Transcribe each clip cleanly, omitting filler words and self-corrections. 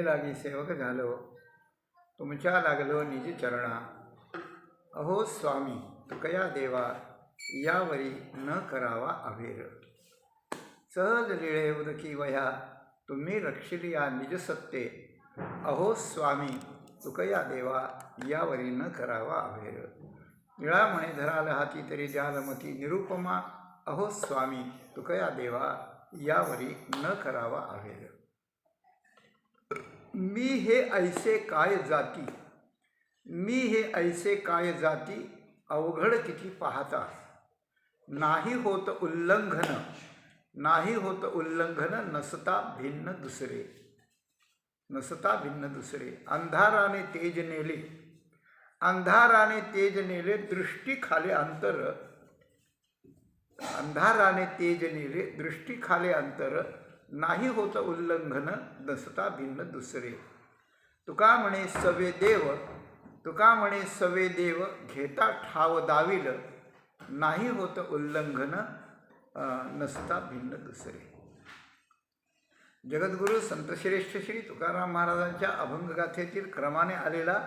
लागी सेवक झालो तुमच्या लागलो निज चरणा। अहो स्वामी तुकया देवा यावरी न करावा अभेर। सहज लिळे उदकी वह्या तुम्ही रक्षिलिया निज सत्ते। अहो स्वामी तुकया देवा यावरी न करावा अभेर। निळा म्हणे धराल हाती तरी द्यालमती निरुपमा। अहो स्वामी तुकया देवा यावरी न करावा अभेर। मी हे ऐसे काय जाती, मी हे ऐसे काय जाती, अवघड किती पाहता। नाही होत उल्लंघन, नाही होत उल्लंघन, नसता भिन्न दुसरे, नसता भिन्न दुसरे। अंधाराने तेज नेले, अंधाराने तेज नेले, दृष्टी खाले अंतर। अंधाराने तेज नेले, दृष्टी खाले अंतर। नाही होत उल्लंघन, नसता भिन्न दुसरे। तुका म्हणे सवे देव, तुका म्हणे सवे देव, घेता ठाव दाविल। नाही होत उल्लंघन, नसता भिन्न दुसरे। जगद्गुरु संतश्रेष्ठ श्री तुकाराम महाराजांच्या अभंगगाथेतील क्रमाने आलेला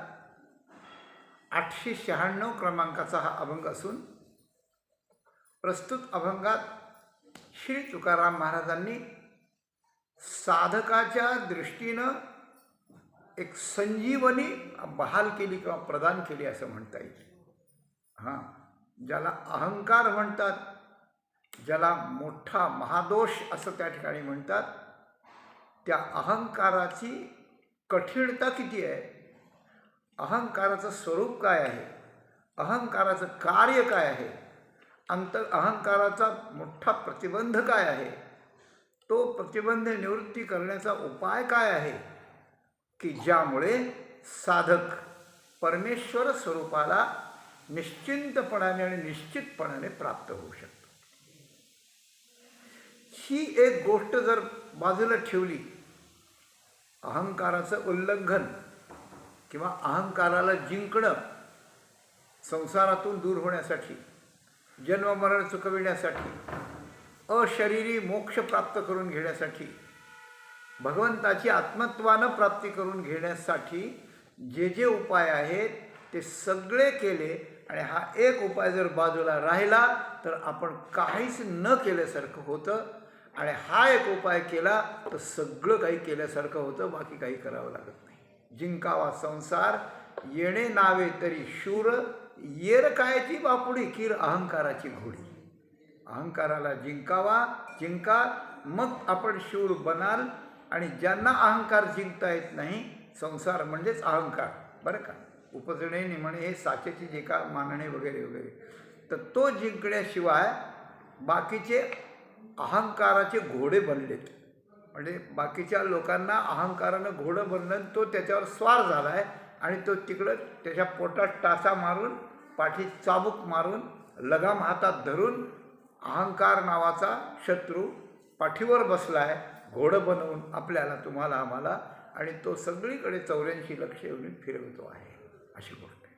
896 क्रमांकाचा हा अभंग असून प्रस्तुत अभंगात श्री तुकाराम महाराजांनी साधकाच्या दृष्टीनं एक संजीवनी बहाल केली किंवा प्रदान केली असं म्हणता येईल। हां, ज्याला अहंकार म्हणतात, ज्याला मोठा महादोष असं त्या ठिकाणी म्हणतात, त्या अहंकाराची कठीणता किती आहे, अहंकाराचं स्वरूप काय आहे, अहंकाराचं कार्य काय आहे, अहंकाराचा मोठा प्रतिबंध काय आहे, तो प्रतिबंध निवृत्ती करण्याचा उपाय काय आहे की ज्यामुळे साधक परमेश्वर स्वरूपाला निश्चिंतपणाने आणि निश्चितपणाने प्राप्त होऊ शकतो. ही एक गोष्ट जर बाजूला ठेवली, अहंकाराचं उल्लंघन किंवा अहंकाराला जिंकणं संसारातून दूर होण्यासाठी, जन्ममरण चुकविण्यासाठी, अशरीरी मोक्ष प्राप्त करून घेण्यासाठी, भगवंताची आत्मत्वानं प्राप्ती करून घेण्यासाठी जे जे उपाय आहेत ते सगळे केले आणि हा एक उपाय जर बाजूला राहिला तर आपण काहीच न केल्यासारखं होतं. आणि हा एक उपाय केला तर सगळं काही केल्यासारखं होतं, बाकी काही करावं लागत नाही. जिंकावा संसार येणे नावे तरी शूर, येर कायची बापुडी कीर अहंकाराची घोडी. अहंकाराला जिंका, मग आपण शूर बनाल. आणि ज्यांना अहंकार जिंकता येत नाही, संसार म्हणजेच अहंकार बरं का, उपजणे निमणे हे साचेची जे का मानणे वगैरे वगैरे, तर तो जिंकण्याशिवाय बाकीचे अहंकाराचे घोडे बनलेत. म्हणजे बाकीच्या लोकांना अहंकारानं घोडं बनलं, तो त्याच्यावर स्वार झाला आहे आणि तो तिकडं त्याच्या पोटात टाचा मारून, पाठीत चाबूक मारून, लगाम हातात धरून अहंकार नावाचा शत्रू पाठीवर बसला आहे घोडं बनवून आपल्याला, तुम्हाला, आम्हाला. आणि तो सगळीकडे 84 लक्ष येऊन फिरवतो आहे. अशी गोष्ट आहे.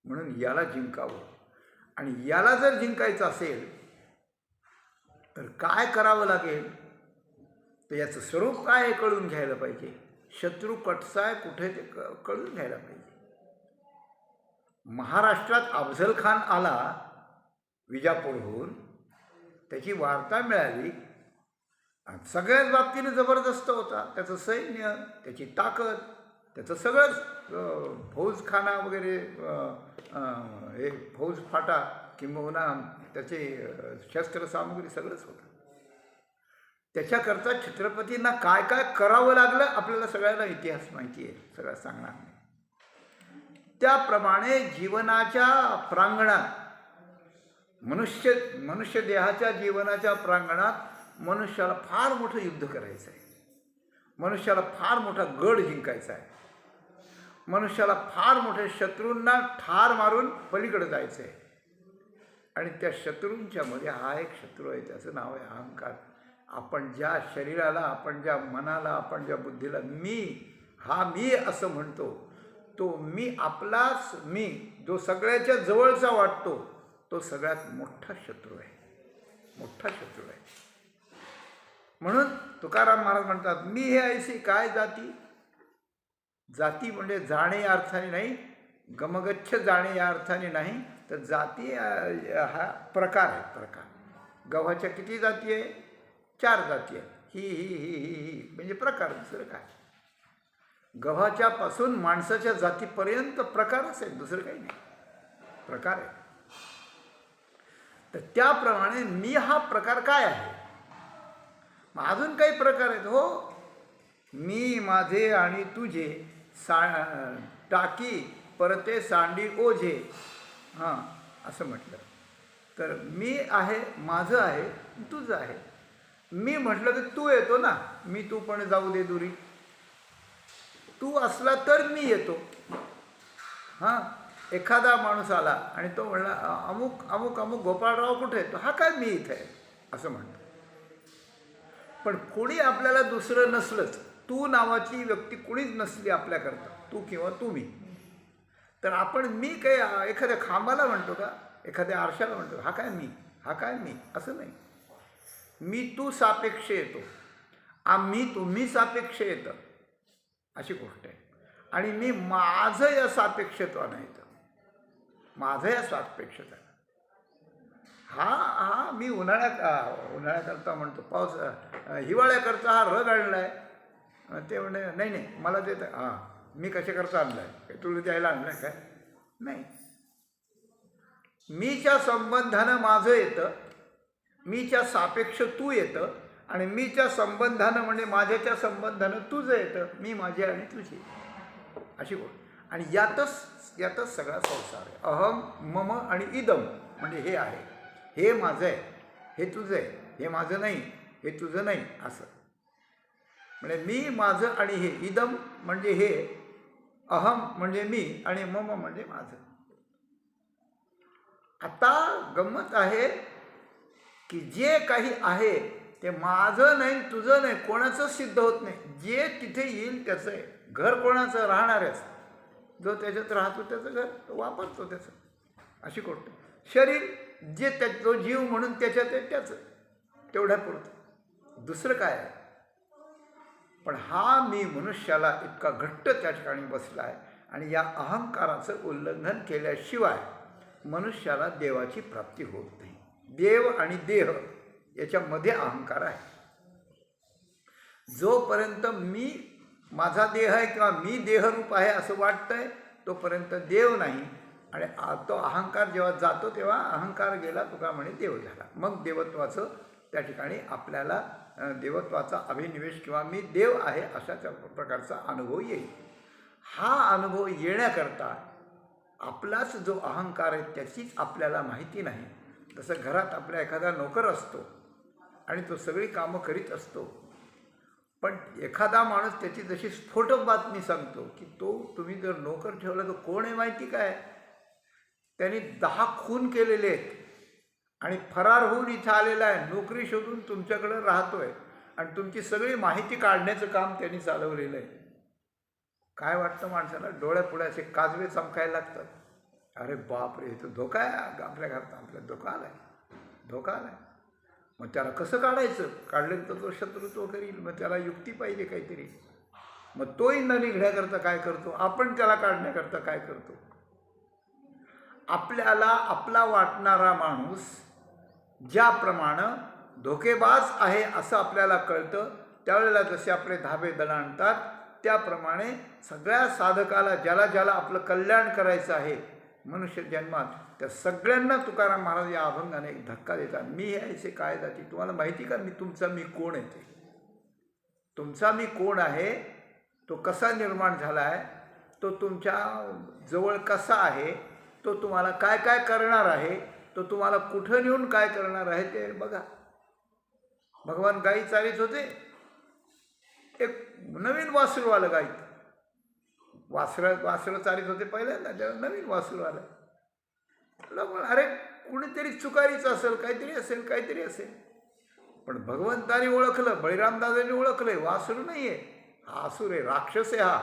म्हणून याला जिंकावं. आणि याला जर जिंकायचं असेल तर काय करावं लागेल, तर याचं स्वरूप काय आहे कळून घ्यायला पाहिजे. शत्रू कटसा आहे कुठे ते कळून घ्यायला पाहिजे. महाराष्ट्रात अफझल खान आला विजापूरहून, त्याची वार्ता मिळाली. सगळ्याच बाबतीने जबरदस्त होता. त्याचं सैन्य, त्याची ताकद, त्याचं सगळंच फौजखाना वगैरे, हे फौज फाटा किंबहुना त्याचे शस्त्रसामुग्री सगळंच होतं. त्याच्याकरता छत्रपतींना काय काय करावं लागलं आपल्याला सगळ्यांना इतिहास माहिती आहे, सगळं सांगणार नाही. त्याप्रमाणे जीवनाच्या प्रांगणात, मनुष्य देहाच्या जीवनाच्या प्रांगणात मनुष्याला फार मोठं युद्ध करायचं आहे. मनुष्याला फार मोठा गड जिंकायचा आहे. मनुष्याला फार मोठ्या शत्रूंना ठार मारून पलीकडे जायचं आहे. आणि त्या शत्रूंच्या मध्ये हा एक शत्रू आहे, त्याचं नाव आहे अहंकार. आपण ज्या शरीराला, आपण ज्या मनाला, आपण ज्या बुद्धीला मी असं म्हणतो, तो मी आपलाच मी जो सगळ्याच्या जवळचा वाटतो, तो सगळ्यात मोठा शत्रू आहे, मोठा शत्रू आहे. म्हणून तुकाराम महाराज म्हणतात, मी हे ऐसी काय जाती. जाती म्हणजे जाणे या अर्थाने नाही, गमगच्छ जाणे या अर्थाने नाही, तर जाती हा प्रकार आहे. प्रकार गव्हाच्या किती जाती आहे? 4 जाती आहेत. ही म्हणजे प्रकार, दुसरं काय. गव्हाच्या पासून माणसाच्या जातीपर्यंत प्रकारच आहेत, दुसरं काही नाही, प्रकार आहे. तर त्याप्रमाणे मी हा प्रकार काय आहे. मग अजून काही प्रकार आहेत. हो, मी, माझे आणि तुझे, टाकी परते सांडी ओझे, हां असं म्हटलं तर मी आहे, माझं आहे, तुझं आहे. मी म्हटलं तर तू येतो ना, मी तू पण जाऊ दे दुरी. तू असला तर मी येतो. हां, एखादा माणूस आला आणि तो म्हणला अमुक अमुक अमुक गोपाळराव कुठे आहे, तो हा काय मी इथे आहे असं म्हणतो. पण कोणी आपल्याला दुसरं नसलंच, तू नावाची व्यक्ती कुणीच नसली आपल्याकरता, तू किंवा तुम्ही, तर आपण मी काय एखाद्या खांबाला म्हणतो का, एखाद्या आरशाला म्हणतो हा काय मी, हा काय मी, असं नाही. मी तू सापेक्ष येतो, आम्ही तुम्ही सापेक्ष येतं, अशी गोष्ट आहे. आणि मी माझं या सापेक्षत्वानं येतं, माझं या सापेक्षता. हा मी उन्हाळ्याकरता म्हणतो, हिवाळ्याकरता हा रग आणला आहे. ते म्हणे नाही मला ते मी कशाकरता आणलं आहे, तुला द्यायला आणलं आहे काय, नाही. मीच्या संबंधानं माझं येतं, मीच्या सापेक्ष तू येतं, आणि मीच्या संबंधानं म्हणजे माझ्याच्या संबंधानं तुझं येतं, मी माझे आणि तुझे, अशी गोष्ट. आणि यातच सगळा संसार आहे. अहम, मम आणि इदम म्हणजे हे आहे, हे माझं आहे, हे तुझं आहे, हे माझं नाही, हे तुझं नाही, असं. म्हणजे मी माझं आणि हे, इदम म्हणजे हे, अहम म्हणजे मी आणि मम म्हणजे माझं. आता गंमत आहे की जे काही आहे ते माझं नाही, तुझं नाही, कोणाचं सिद्ध होत नाही. जे तिथे येईल त्याचं आहे. घर कोणाचं? राहणाऱ्याच. जो त्याच्यात राहतो त्याचं घर, तो वापरतो त्याचं. अशी गोष्ट. शरीर जे जो जीव म्हणून त्याच्यात आहे त्याचं, तेवढ्यापुरतं. दुसरं काय आहे? पण हा मी मनुष्याला इतका घट्ट त्या ठिकाणी बसला आहे आणि या अहंकाराचं उल्लंघन केल्याशिवाय मनुष्याला देवाची प्राप्ती होत नाही. देव आणि देह याच्यामध्ये अहंकार आहे. जोपर्यंत मी माझा देह आहे किंवा मी देहरूप आहे असं वाटतंय तोपर्यंत देव नाही. आणि तो अहंकार जेव्हा जातो तेव्हा अहंकार गेला, तुका म्हणे देव झाला. मग देवत्वाचं त्या ठिकाणी आपल्याला देवत्वाचा अभिनिवेश किंवा मी देव आहे अशा प्रकारचा अनुभव येईल. हा अनुभव येण्याकरता आपलाच जो अहंकार आहे त्याचीच आपल्याला माहिती नाही. तसं घरात आपला एखादा नोकर असतो आणि तो सगळी कामं करीत असतो, पण एखादा माणूस त्याची जशी स्फोटक बातमी सांगतो की तुम्ही जर नोकर ठेवला तर कोण आहे माहिती काय, त्यांनी 10 खून केलेले आहेत आणि फरार होऊन इथं आलेला आहे, नोकरी शोधून तुमच्याकडे राहतोय आणि तुमची सगळी माहिती काढण्याचं काम त्यांनी चालवलेलं आहे. काय वाटतं माणसाला? डोळ्यापुढे असे काजवे चमकायला लागतात. अरे बापरे, तो धोका आहे आपल्या घरात, आपल्या धोका आलाय, धोका आलाय. मग त्याला कसं काढायचं? काढलं तर तो शत्रुत्व करील. मग त्याला युक्ती पाहिजे काहीतरी. मग तोही न निघण्याकरता काय करतो? आपण त्याला काढण्याकरता काय करतो? आपल्याला आपला वाटणारा माणूस ज्याप्रमाणे धोकेबाज आहे असं आपल्याला कळतं, त्यावेळेला जसे आपले धाबे दणाणतात त्याप्रमाणे सगळ्या साधकाला, ज्याला ज्याला आपलं कल्याण करायचं आहे मनुष्य जन्मात, त्या सगळ्यांना तुकाराम महाराज या अभंगाने एक धक्का देतात. मी हे ऐसे काय जाती. तुम्हाला माहिती का तुमचा मी कोण आहे? ते तुमचा मी कोण आहे, तो कसा निर्माण झाला आहे, तो तुमच्या जवळ कसा आहे, तो तुम्हाला काय काय करणार आहे, तो तुम्हाला कुठं नेऊन काय करणार आहे ते बघा. भगवान गाई चालीत होते, एक नवीन वासरू आलं गाईत. वासरं चालीत होते पहिल्यांदा, तेव्हा नवीन वासरू आलं. लोक अरे कुणीतरी चुकारीच असेल, काहीतरी असेल. पण भगवंतानी ओळखलं, बळीरामदादांनी ओळखलंय, वासरू नाही आहे, हा असुर आहे, राक्षस आहे हा.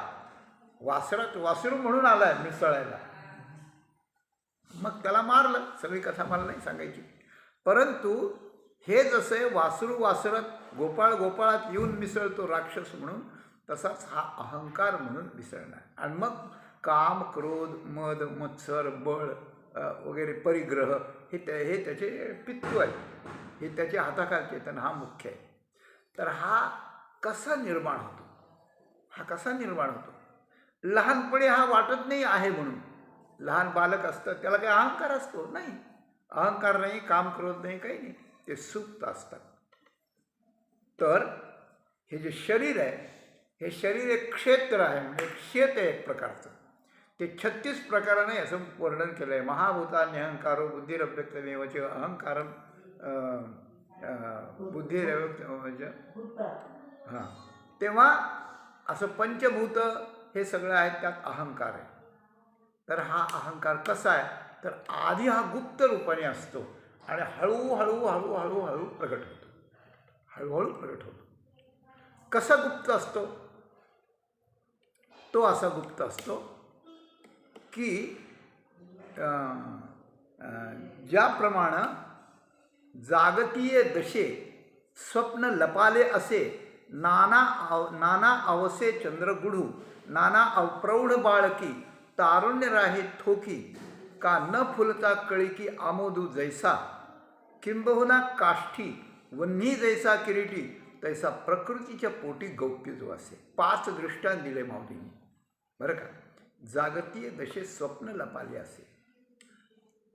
वासरात वासरू म्हणून आलाय मिसळायला. मग त्याला मारलं. सगळी कथा मला नाही सांगायची, परंतु हे जसे वासरू वासरात गोपाळात येऊन मिसळतो राक्षस म्हणून, तसाच हा अहंकार म्हणून मिसळणार. आणि मग काम, क्रोध, मद, मत्सर, बळ वगैरे परिग्रह हे त्याचे पित्तू आहेत, हे त्याचे हाताखालचे आहेत, हा मुख्य आहे. तर हा कसा निर्माण होतो? लहानपणी हा वाटत नाही आहे म्हणून. लहान बालक असतं त्याला काही अहंकार असतो? नाही, अहंकार नाही, काम, क्रोध नाही, काही नाही, ते सुप्त असतात. तर हे जे शरीर आहे, हे शरीर एक क्षेत्र आहे, म्हणजे क्षेत्र आहे एक प्रकारचं. ते 36 प्रकाराने असं वर्णन केलं आहे. महाभूतान्य अहंकारो बुद्धिरव्यक्तमेवच अहंकारम बुद्धिरव्यक्त. हां, तेव्हा असं पंचभूत हे सगळं आहे, त्यात अहंकार आहे. तर हा अहंकार कसा आहे? तर आधी हा गुप्त रूपाने असतो आणि हळूहळू प्रगट होतो. कसा गुप्त असतो? तो असा गुप्त असतो की ज्याप्रमाणे जागतीय दशे स्वप्न लपाले असे नाना अवसे चंद्रगुढू, नाना अप्रौढ बाळकी तारुण्य राहे थोकी, का न फुलता कळिकी आमोदू जैसा, किंबहुना काष्ठी वन्ही जैसा किरीटी, तैसा प्रकृतीच्या पोटी गौप्य जो असे. 5 दृष्टांत दिले माऊलींनी, बरं का. जागतीय दशे स्वप्न लपाले असे,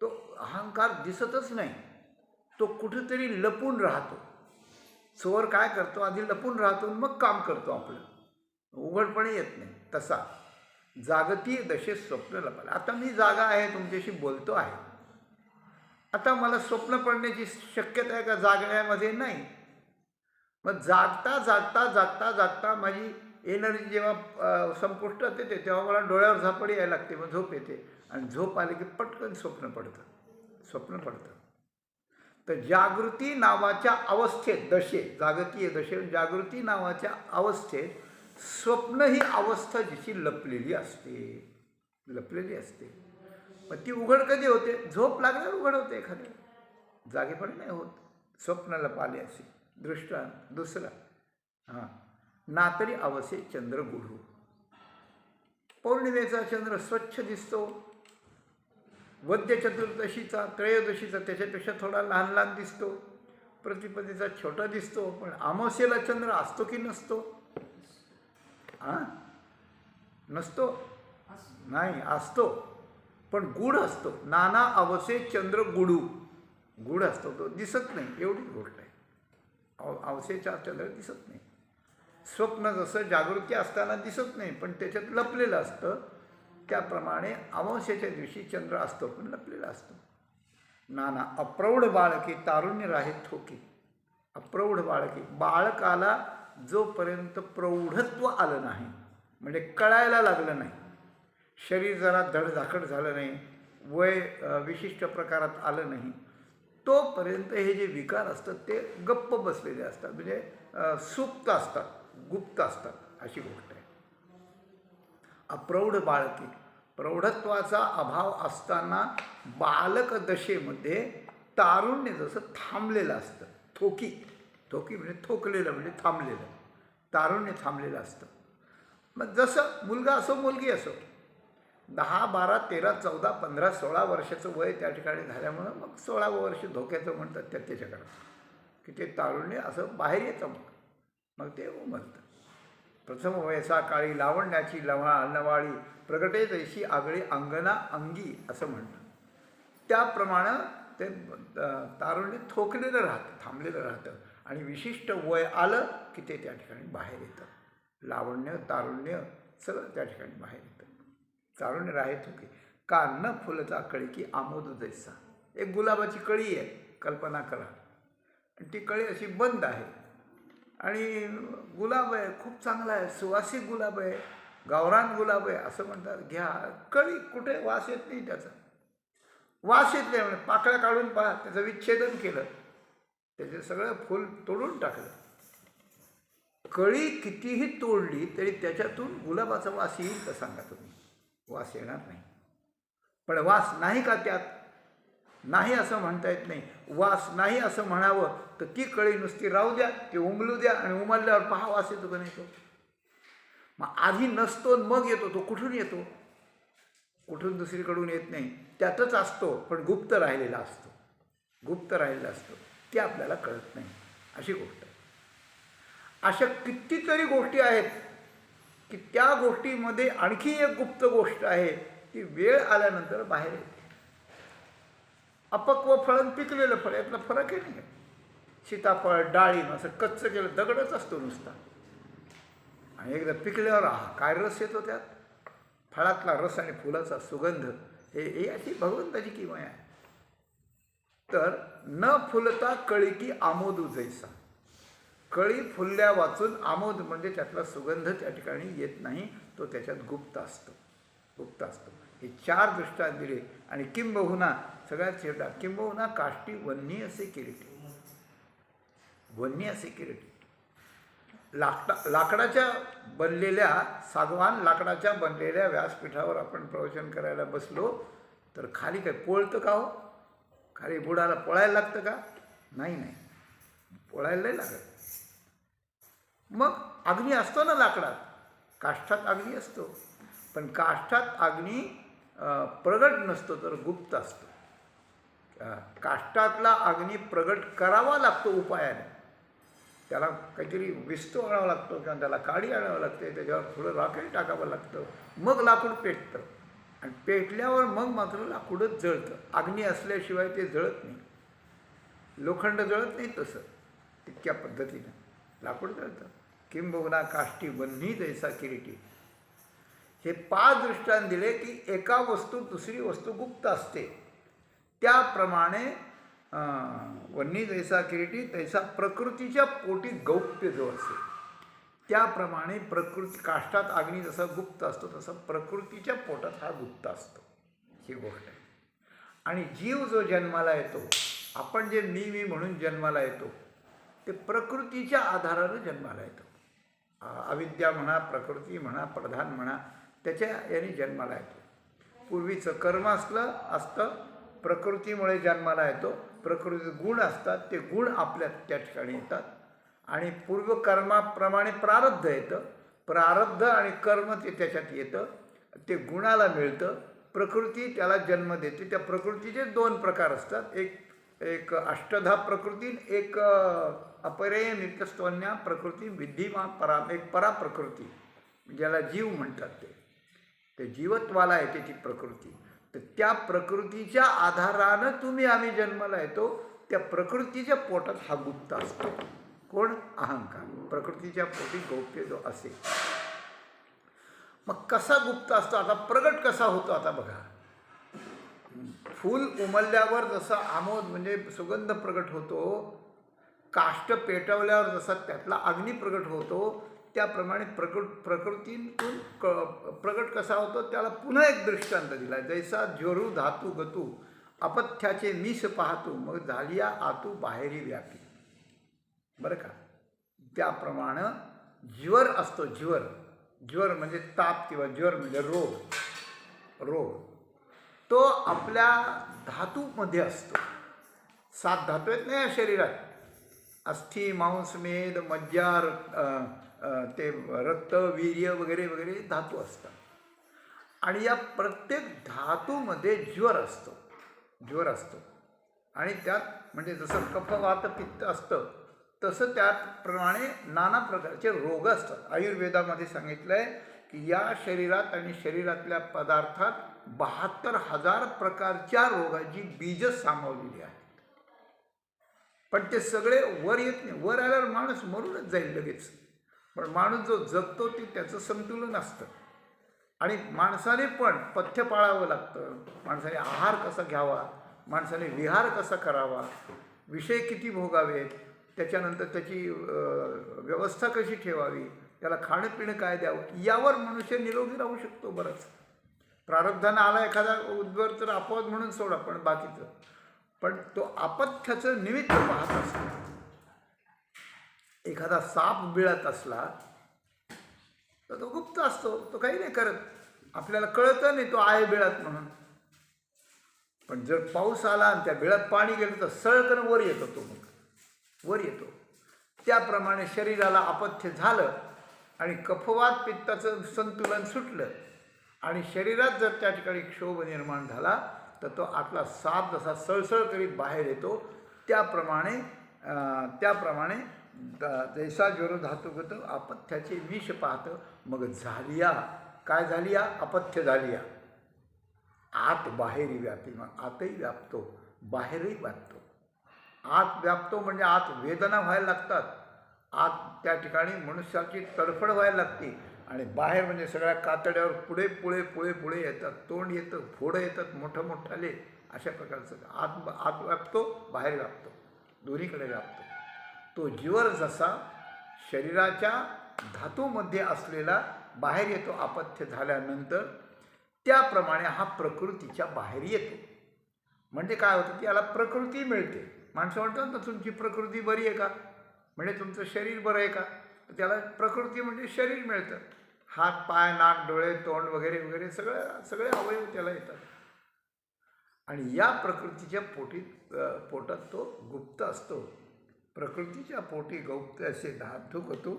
तो अहंकार दिसतच नाही, तो कुठेतरी लपून राहतो. चोर काय करतो? आधी लपून राहतो, मग काम करतो, आपलं उघडपणे येत नाही. तसा जागतीय दशे स्वप्न लपाले. आता मी जागा आहे, तुमच्याशी बोलतो आहे, आता मला स्वप्न पडण्याची शक्यता आहे का? जागण्यामध्ये नाही. मग जागता जागता जागता जागता माझी एनर्जी जेव्हा संपुष्टात येते तेव्हा मला डोळ्यावर झापड यायला लागते, मग झोप येते आणि झोप आली की पटकन स्वप्न पडतं. तर जागृती नावाच्या अवस्थेत जागतीय दशे जागृती नावाच्या अवस्थेत स्वप्न ही अवस्था जिची लपलेली असते. मग ती उघड कधी होते? झोप लागल्यावर उघड होते एखाद्या, जागेपणी नाही होत. स्वप्नाला पाले असे दृष्टांत दुसरा, ना तरी अवसे चंद्र गुढू. पौर्णिमेचा चंद्र स्वच्छ दिसतो, वद्य चतुर्दशीचा त्रयोदशीचा त्याच्यापेक्षा थोडा लहान दिसतो, प्रतिपदेचा छोटा दिसतो. पण अमावस्येला चंद्र असतो की नसतो? नसतो? नाही, असतो, पण गूढ असतो. नाना अवसे चंद्र गूढ असतो, तो दिसत नाही, एवढीच गोष्ट आहे. अवसेचा चंद्र दिसत नाही. स्वप्न जसं जागृती असताना दिसत नाही पण त्याच्यात लपलेलं असतं, त्याप्रमाणे अमावस्येच्या दिवशी चंद्र असतो पण लपलेला असतो. नाना अप्रौढ बाळकी तारुण्य राहे थोकी. अप्रौढ बाळकी, बाळकाला जोपर्यंत प्रौढत्व आलं नाही, म्हणजे कळायला लागलं नाही, शरीर जरा धडधाकट झालं नाही, वय विशिष्ट प्रकारात आलं नाही, तोपर्यंत हे जे विकार असतात ते गप्प बसलेले असतात, म्हणजे सुप्त असतात, गुप्त असतात, अशी गोष्ट आहे. अप्रौढ बाळकी, प्रौढत्वाचा अभाव असताना बालक दशेमध्ये तारुण्य जसं थांबलेलं असतं. थोकी म्हणजे थोकलेलं, म्हणजे थांबलेलं. तारुण्य थांबलेलं असतं. मग जसं मुलगा असो मुलगी असो, 10, 12, 13, 14, 15, 16 वर्षाचं वय त्या ठिकाणी झाल्यामुळं मग 16वं वर्ष धोक्याचं म्हणतात त्याच्याकडं, की ते तारुण्य असं बाहेर येतं. मग ते उमलतं. प्रथम वयसा काळी लावण्याची नवाळी प्रगटे जैशी आगळी अंगना अंगी असं म्हणतं. त्याप्रमाणे ते तारुण्य थोकलेलं राहतं, थांबलेलं राहतं आणि विशिष्ट वय आलं की ते त्या ठिकाणी बाहेर येतं. लावण्य तारुण्य सगळं त्या ठिकाणी बाहेर येतं. तारुण्य राहत होते का न फुलता कळी की आमोद जैसा. एक गुलाबाची कळी आहे, कल्पना करा, आणि ती कळी अशी बंद आहे आणि गुलाब आहे, खूप चांगला आहे, सुवासिक गुलाब आहे, गावरान गुलाब आहे असं म्हणतात. घ्या, कळी कुठे, वास येत नाही, त्याचा वास येत नाही, म्हणजे पाकळ्या काढून पहा, त्याचं विच्छेदन केलं, त्याचे सगळं फूल तोडून टाकलं. कळी कितीही तोडली तरी त्याच्यातून गुलाबाचा वास येईल का सांगा तुम्ही? वास येणार नाही. पण वास नाही का त्यात? नाही असं म्हणता येत नाही. वास नाही असं म्हणावं तर ती कळी नुसती राहू द्या, ती उमलू द्या, आणि उमलल्यावर पहा वास येतो का नाही तो. मग आधी नसतो मग येतो, तो कुठून येतो? कुठून दुसरीकडून येत नाही, त्यातच असतो, पण गुप्त राहिलेला असतो, ते आपल्याला कळत नाही, अशी गोष्ट आहे. अशा कितीतरी गोष्टी आहेत की त्या गोष्टीमध्ये आणखी एक गुप्त गोष्ट आहे, ती वेळ आल्यानंतर बाहेर येते. अपक्व फळ आणि पिकलेलं फळ यातला फरक आहे नाही. सीताफळ, डाळिंब असं कच्चं केलं दगडच असतो नुसता, आणि एकदा पिकल्यावर काय रस येतो त्यात, फळातला रस आणि फुलाचा सुगंध, हे अशी भगवंताची किमया आहे. तर न फुलता कळी की आमोदू जैसा. कळी फुलल्या वाचून आमोद म्हणजे त्यातला सुगंध त्या ठिकाणी येत नाही, तो त्याच्यात गुप्त असतो. हे 4 दृष्टांत दिले. आणि किंबहुना सगळ्यात शेवटा, किंबहुना काष्टी वन्नी असे किरीटी. लाकडाच्या बनलेल्या, सागवान लाकडाच्या बनलेल्या व्यासपीठावर आपण प्रवचन करायला बसलो तर खाली काय पोळतं का हो? खाली बुडाला पोळायला लागतं का? नाही, पोळायला नाही लागत. मग अग्नी असतो ना लाकडात, काष्ठात अग्नी असतो, पण काष्ठात अग्नी प्रगट नसतो तर गुप्त असतो. काष्ठातला अग्नी प्रगट करावा लागतो उपायाने. त्याला काहीतरी विस्तू आणावा लागतो किंवा त्याला काडी आणावं लागते, त्याच्यावर थोडं राखेल टाकावं लागतं, मग लाकूड पेटतं, आणि पेटल्यावर मग मात्र लाकूडच जळतं. अग्नी असल्याशिवाय ते जळत नाही. लोखंड जळत नाही तसं, तितक्या पद्धतीनं लाकूड जळतं. किंबहुना काष्टी वन्नी जैसा किरीटी. हे 5 दृष्टांत दिले की एका वस्तू दुसरी वस्तू गुप्त असते, त्याप्रमाणे वन्नी जैसा किरीटी तैसा प्रकृतीच्या पोटी गौप्य जो असेल, त्याप्रमाणे प्रकृती काष्टात अग्नी जसा गुप्त असतो तसा प्रकृतीच्या पोटात हा गुप्त असतो, ही गोष्ट आहे. आणि जीव जो जन्माला येतो, आपण जे मी म्हणून जन्माला येतो, ते प्रकृतीच्या आधारानं जन्माला येतो. अविद्या म्हणा, प्रकृती म्हणा, प्रधान म्हणा, त्याच्या याने जन्माला येतो. पूर्वीचं कर्म असतं, प्रकृतीमुळे जन्माला येतो. प्रकृतीचे गुण असतात, ते गुण आपल्या त्या ठिकाणी येतात. आणि पूर्वकर्माप्रमाणे प्रारब्ध येतं. प्रारब्ध आणि कर्म ते त्याच्यात येतं, ते गुणाला मिळतं. प्रकृती त्याला जन्म देते. त्या प्रकृतीचे दोन प्रकार असतात, एक अष्टधा प्रकृती, एक अपरेय नित्यस्तवन्या प्रकृती, विद्धिमान एक पराप्रकृती, ज्याला जीव म्हणतात. ते जीवत्वाला येते ती प्रकृती. तर त्या प्रकृतीच्या आधारानं आम्ही जन्माला येतो. त्या प्रकृतीच्या पोटात हा गुप्त असतो. कोण? अहंकार. प्रकृतीच्या पोटी गौप्य जो असेल. मग कसा गुप्त असतो? आता प्रगट कसा होतो? आता बघा, फूल उमलल्यावर जसा आमोद म्हणजे सुगंध प्रगट होतो, काष्ट पेटवल्यावर जसा त्यातला अग्नी प्रगट होतो, त्याप्रमाणे प्रकृतीतून प्रगट कसा होतो त्याला पुन्हा एक दृष्टांत दिला. जैसा ज्वरू धातू गतू अपथ्याचे मीस पाहतो, मग झालिया आतू बाहेरी व्यापी. बरं का? त्याप्रमाणे ज्वर असतो. ज्वर म्हणजे ताप किंवा ज्वर म्हणजे रोग. तो आपल्या धातूमध्ये असतो. 7 धातू आहेत ना या शरीरात. अस्थि, मांस, मेद, मज्जा, ते रक्त, वीर्य वगैरे वगैरे धातू असतात. आणि या प्रत्येक धातूमध्ये ज्वर असतो. आणि त्यात म्हणजे जसं कफ, वात, पित्त असतं, तसं त्याप्रमाणे नाना प्रकारचे रोग असतात. आयुर्वेदामध्ये सांगितलं आहे की या शरीरात आणि शरीरातल्या पदार्थात 72,000 प्रकारच्या रोगाची बीजच सामावलेली आहेत. पण ते सगळे वर येत नाही. वर आल्यावर माणूस मरूनच जाईल लगेच. पण माणूस जो जगतो ते त्याचं संतुलन असतं. आणि माणसाने पण पथ्य पाळावं लागतं. माणसाने आहार कसा घ्यावा, माणसाने विहार कसा करावा, विषय किती भोगावेत, त्याच्यानंतर त्याची व्यवस्था कशी ठेवावी, त्याला खाणं पिणं काय द्यावं, यावर मनुष्य निरोगी राहू शकतो. बरंच प्रारब्धानं आला एखादा उद्भर तर अपवाद म्हणून सोडा, पण बाकीचं. पण तो अपथ्याचं निमित्त पाहत असतो. एखादा साप बिळत असला तर तो गुप्त असतो, तो काही नाही करत, आपल्याला कळतं नाही तो आहे बिळत म्हणून. पण जर पाऊस आला आणि त्या बिळात पाणी गेलं तर सळकन वर येतो. तो मग वर येतो. त्याप्रमाणे शरीराला अपथ्य झालं आणि कफवात पित्ताचं संतुलन सुटलं आणि शरीरात जर त्या ठिकाणी क्षोभ निर्माण झाला तर तो आतला साप जसा सळसळ करीत बाहेर येतो, त्याप्रमाणे जैसा ज्वर धातुगत अपथ्याचे विष पाहतं, मग झालिया. काय झालिया? अपथ्य झालिया. आत बाहेरी व्यापी. मग आतही व्यापतो, बाहेरही व्यापतो. आत व्यापतो म्हणजे आत वेदना व्हायला लागतात, आत त्या ठिकाणी मनुष्याची तडफड व्हायला लागते. आणि बाहेर म्हणजे सगळ्या कातड्यावर पुढे येतात, तोंड येतं, फोडं येतात मोठाले. अशा प्रकारचं आत व्यापतो, बाहेर व्यापतो, दोन्हीकडे व्यापतो. तो ज्वर जसा शरीराच्या धातूमध्ये असलेला बाहेर येतो अपथ्य झाल्यानंतर, त्याप्रमाणे हा प्रकृतीच्या बाहेर येतो. म्हणजे काय होतं? त्याला प्रकृती मिळते. माणसं म्हणतात ना, तुमची प्रकृती बरी आहे का, म्हणजे तुमचं शरीर बरं आहे का, तर त्याला प्रकृती म्हणजे शरीर मिळतं. हात, पाय, नाक, डोळे, तोंड वगैरे वगैरे सगळे अवयव त्याला येतात. आणि या प्रकृतीच्या पोटात तो गुप्त असतो. प्रकृतीच्या पोटी गौप्त असे धातू गतू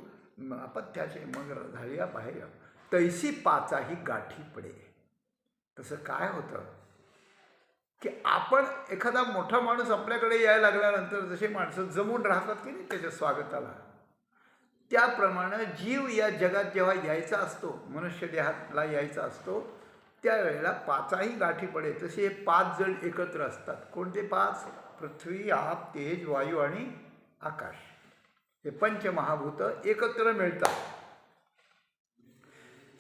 अपथ्याचे मग झालिया बाहेर. तैसी पाचाही गाठी पडे. तसं काय होतं की आपण एखादा मोठा माणूस आपल्याकडे यायला लागल्यानंतर जसे माणसं जमून राहतात की नाही त्याच्या स्वागताला, त्याप्रमाणे जीव या जगात जेव्हा यायचा असतो, मनुष्य देहातला यायचा असतो, त्यावेळेला पाचाही गाठी पडे. तसे हे 5 जण एकत्र असतात. कोणते 5? पृथ्वी, आप, तेज, वायू आणि आकाश. हे पंचमहाभूत एकत्र मिळतात.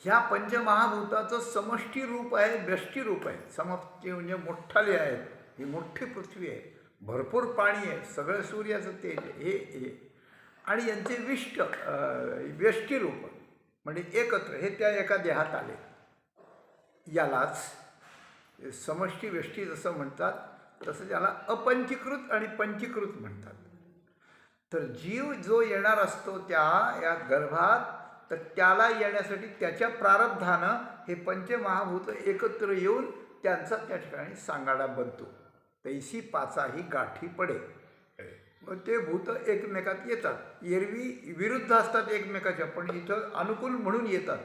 ह्या पंचमहाभूताचं समष्टी रूप आहे, व्यष्टी रूप आहे. समष्टी म्हणजे मोठाले आहेत. ही मोठी पृथ्वी आहे. भरपूर पाणी आहे, सगळं सूर्याचं तेज आहे, हे आणि यांचे व्यष्टी रूप म्हणजे एकत्र हे त्या एका देहात आले. यालाच समष्टी व्यष्टी जसं म्हणतात तसं त्याला अपंचीकृत आणि पंचीकृत म्हणतात. तर जीव जो येणार असतो या गर्भात, तर त्याला येण्यासाठी त्याच्या प्रारब्धानं हे पंचमहाभूत एकत्र येऊन त्यांचा त्या ठिकाणी सांगाडा बनतो. तैसी पाचाही गाठी पडे. मग ते भूत एकमेकात येतात. एरवी विरुद्ध असतात एकमेकाच्या, पण इथं अनुकूल म्हणून येतात.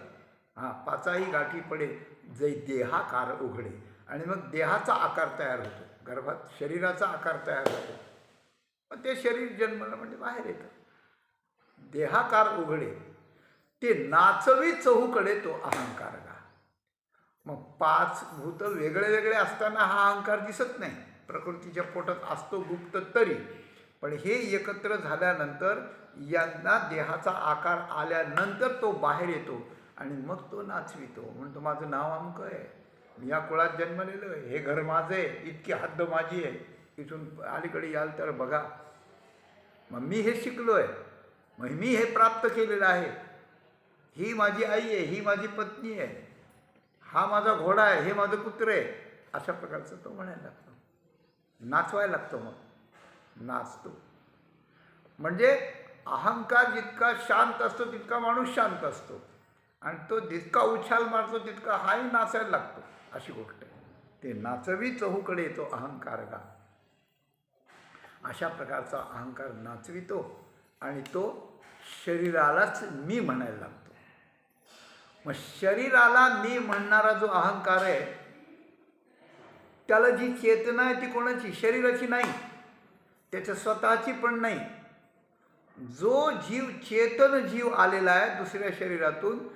पाचाही गाठी पडे जै देहाकार उघडे. आणि मग देहाचा आकार तयार होतो, गर्भात शरीराचा आकार तयार होतो. मग ते शरीर जन्मलं म्हणजे बाहेर येतं. देहाकार उघडे ते नाचवी चहूकडे तो अहंकार गा. मग 5 भूत वेगळे वेगळे असताना हा अहंकार दिसत नाही, प्रकृतीच्या पोटात असतो गुप्त तरी. पण हे एकत्र झाल्यानंतर यांना देहाचा आकार आल्यानंतर तो बाहेर येतो आणि मग तो नाचवितो. म्हणतो माझं नाव अमुक आहे, मी या कुळात जन्मलेलो आहे, हे घर माझं आहे, इतकी हद्द माझी आहे, इथून अलीकडे याल तर बघा, मग मी हे शिकलो आहे, मग मी हे प्राप्त केलेलं आहे, ही माझी आई आहे, ही माझी पत्नी आहे, हा माझा घोडा आहे, हे माझं कुत्र आहे. अशा प्रकारचं तो म्हणायला लागतो, नाचवायला लागतो. मग नाचतो म्हणजे अहंकार जितका शांत असतो तितका माणूस शांत असतो, आणि तो जितका उछाल मारतो तितका हाही नाचायला लागतो. अशी गोष्ट आहे. ते नाचवी चहूकडे येतो अहंकार गा. अशा प्रकारचा अहंकार नाचवितो आणि तो शरीरालाच मी म्हणायला लागतो. मग शरीराला मी म्हणणारा जो अहंकार आहे त्याला जी चेतना आहे ती कोणाची? शरीराची नाही, त्याच्या स्वतःची पण नाही. जो जीव चेतन जीव आलेला आहे दुसऱ्या शरीरातून,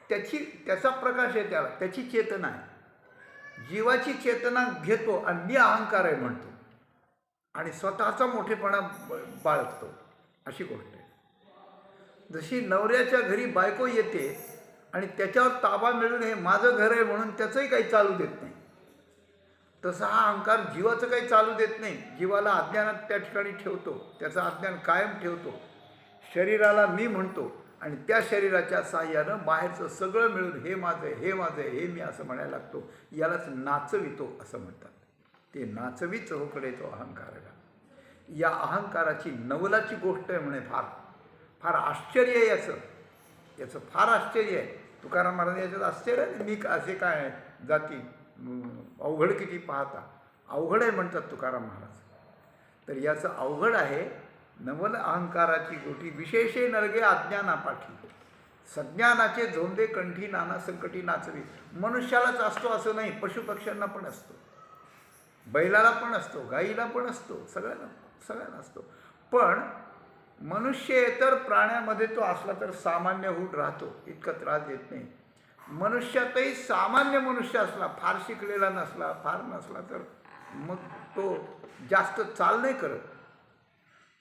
त्याचा प्रकाश आहे, त्याची चेतना आहे. जीवाची चेतना घेतो आणि मी अहंकार आहे म्हणतो आणि स्वतःचा मोठेपणा बाळगतो. अशी गोष्ट आहे. जशी नवऱ्याच्या घरी बायको येते आणि त्याच्यावर ताबा मिळून हे माझं घर आहे म्हणून त्याचंही काही चालू देत नाही, तसा हा अहंकार जीवाचं काही चालू देत नाही. जीवाला अज्ञानात त्या ठिकाणी ठेवतो, त्याचं अज्ञान कायम ठेवतो. शरीराला मी म्हणतो आणि त्या शरीराच्या साह्यानं बाहेरचं सगळं मिळून हे माझं आहे, हे माझं आहे, हे मी असं म्हणायला लागतो. यालाच नाचवितो असं म्हणतात. ते नाचवी चहूकडे तो अहंकार. या अहंकाराची नवलाची गोष्ट आहे म्हणे. फार फार आश्चर्य आहे याचं फार आश्चर्य आहे. तुकाराम महाराज याच्यात आश्चर्य आहे. मी असे काय जाती अवघड किती पाहता, अवघड आहे म्हणतात तुकाराम महाराज. तर याचं अवघड आहे. नवल अहंकाराची गोटी विशेषे नरगे अज्ञानापाठी, सज्ञानाचे झोंबे कंठी नाना संकटी नाचवी. मनुष्यालाच असतो असं नाही, पशुपक्ष्यांना पण असतो, बैलाला पण असतो, गाईला पण असतो, सगळ्यांना असतो. पण मनुष्येतर प्राण्यामध्ये तो असला तर सामान्य होऊन राहतो, इतका त्रास देत नाही. मनुष्यातही सामान्य मनुष्य असला, फार शिकलेला नसला, फार नसला, तर मग तो जास्त चाल नाही करत.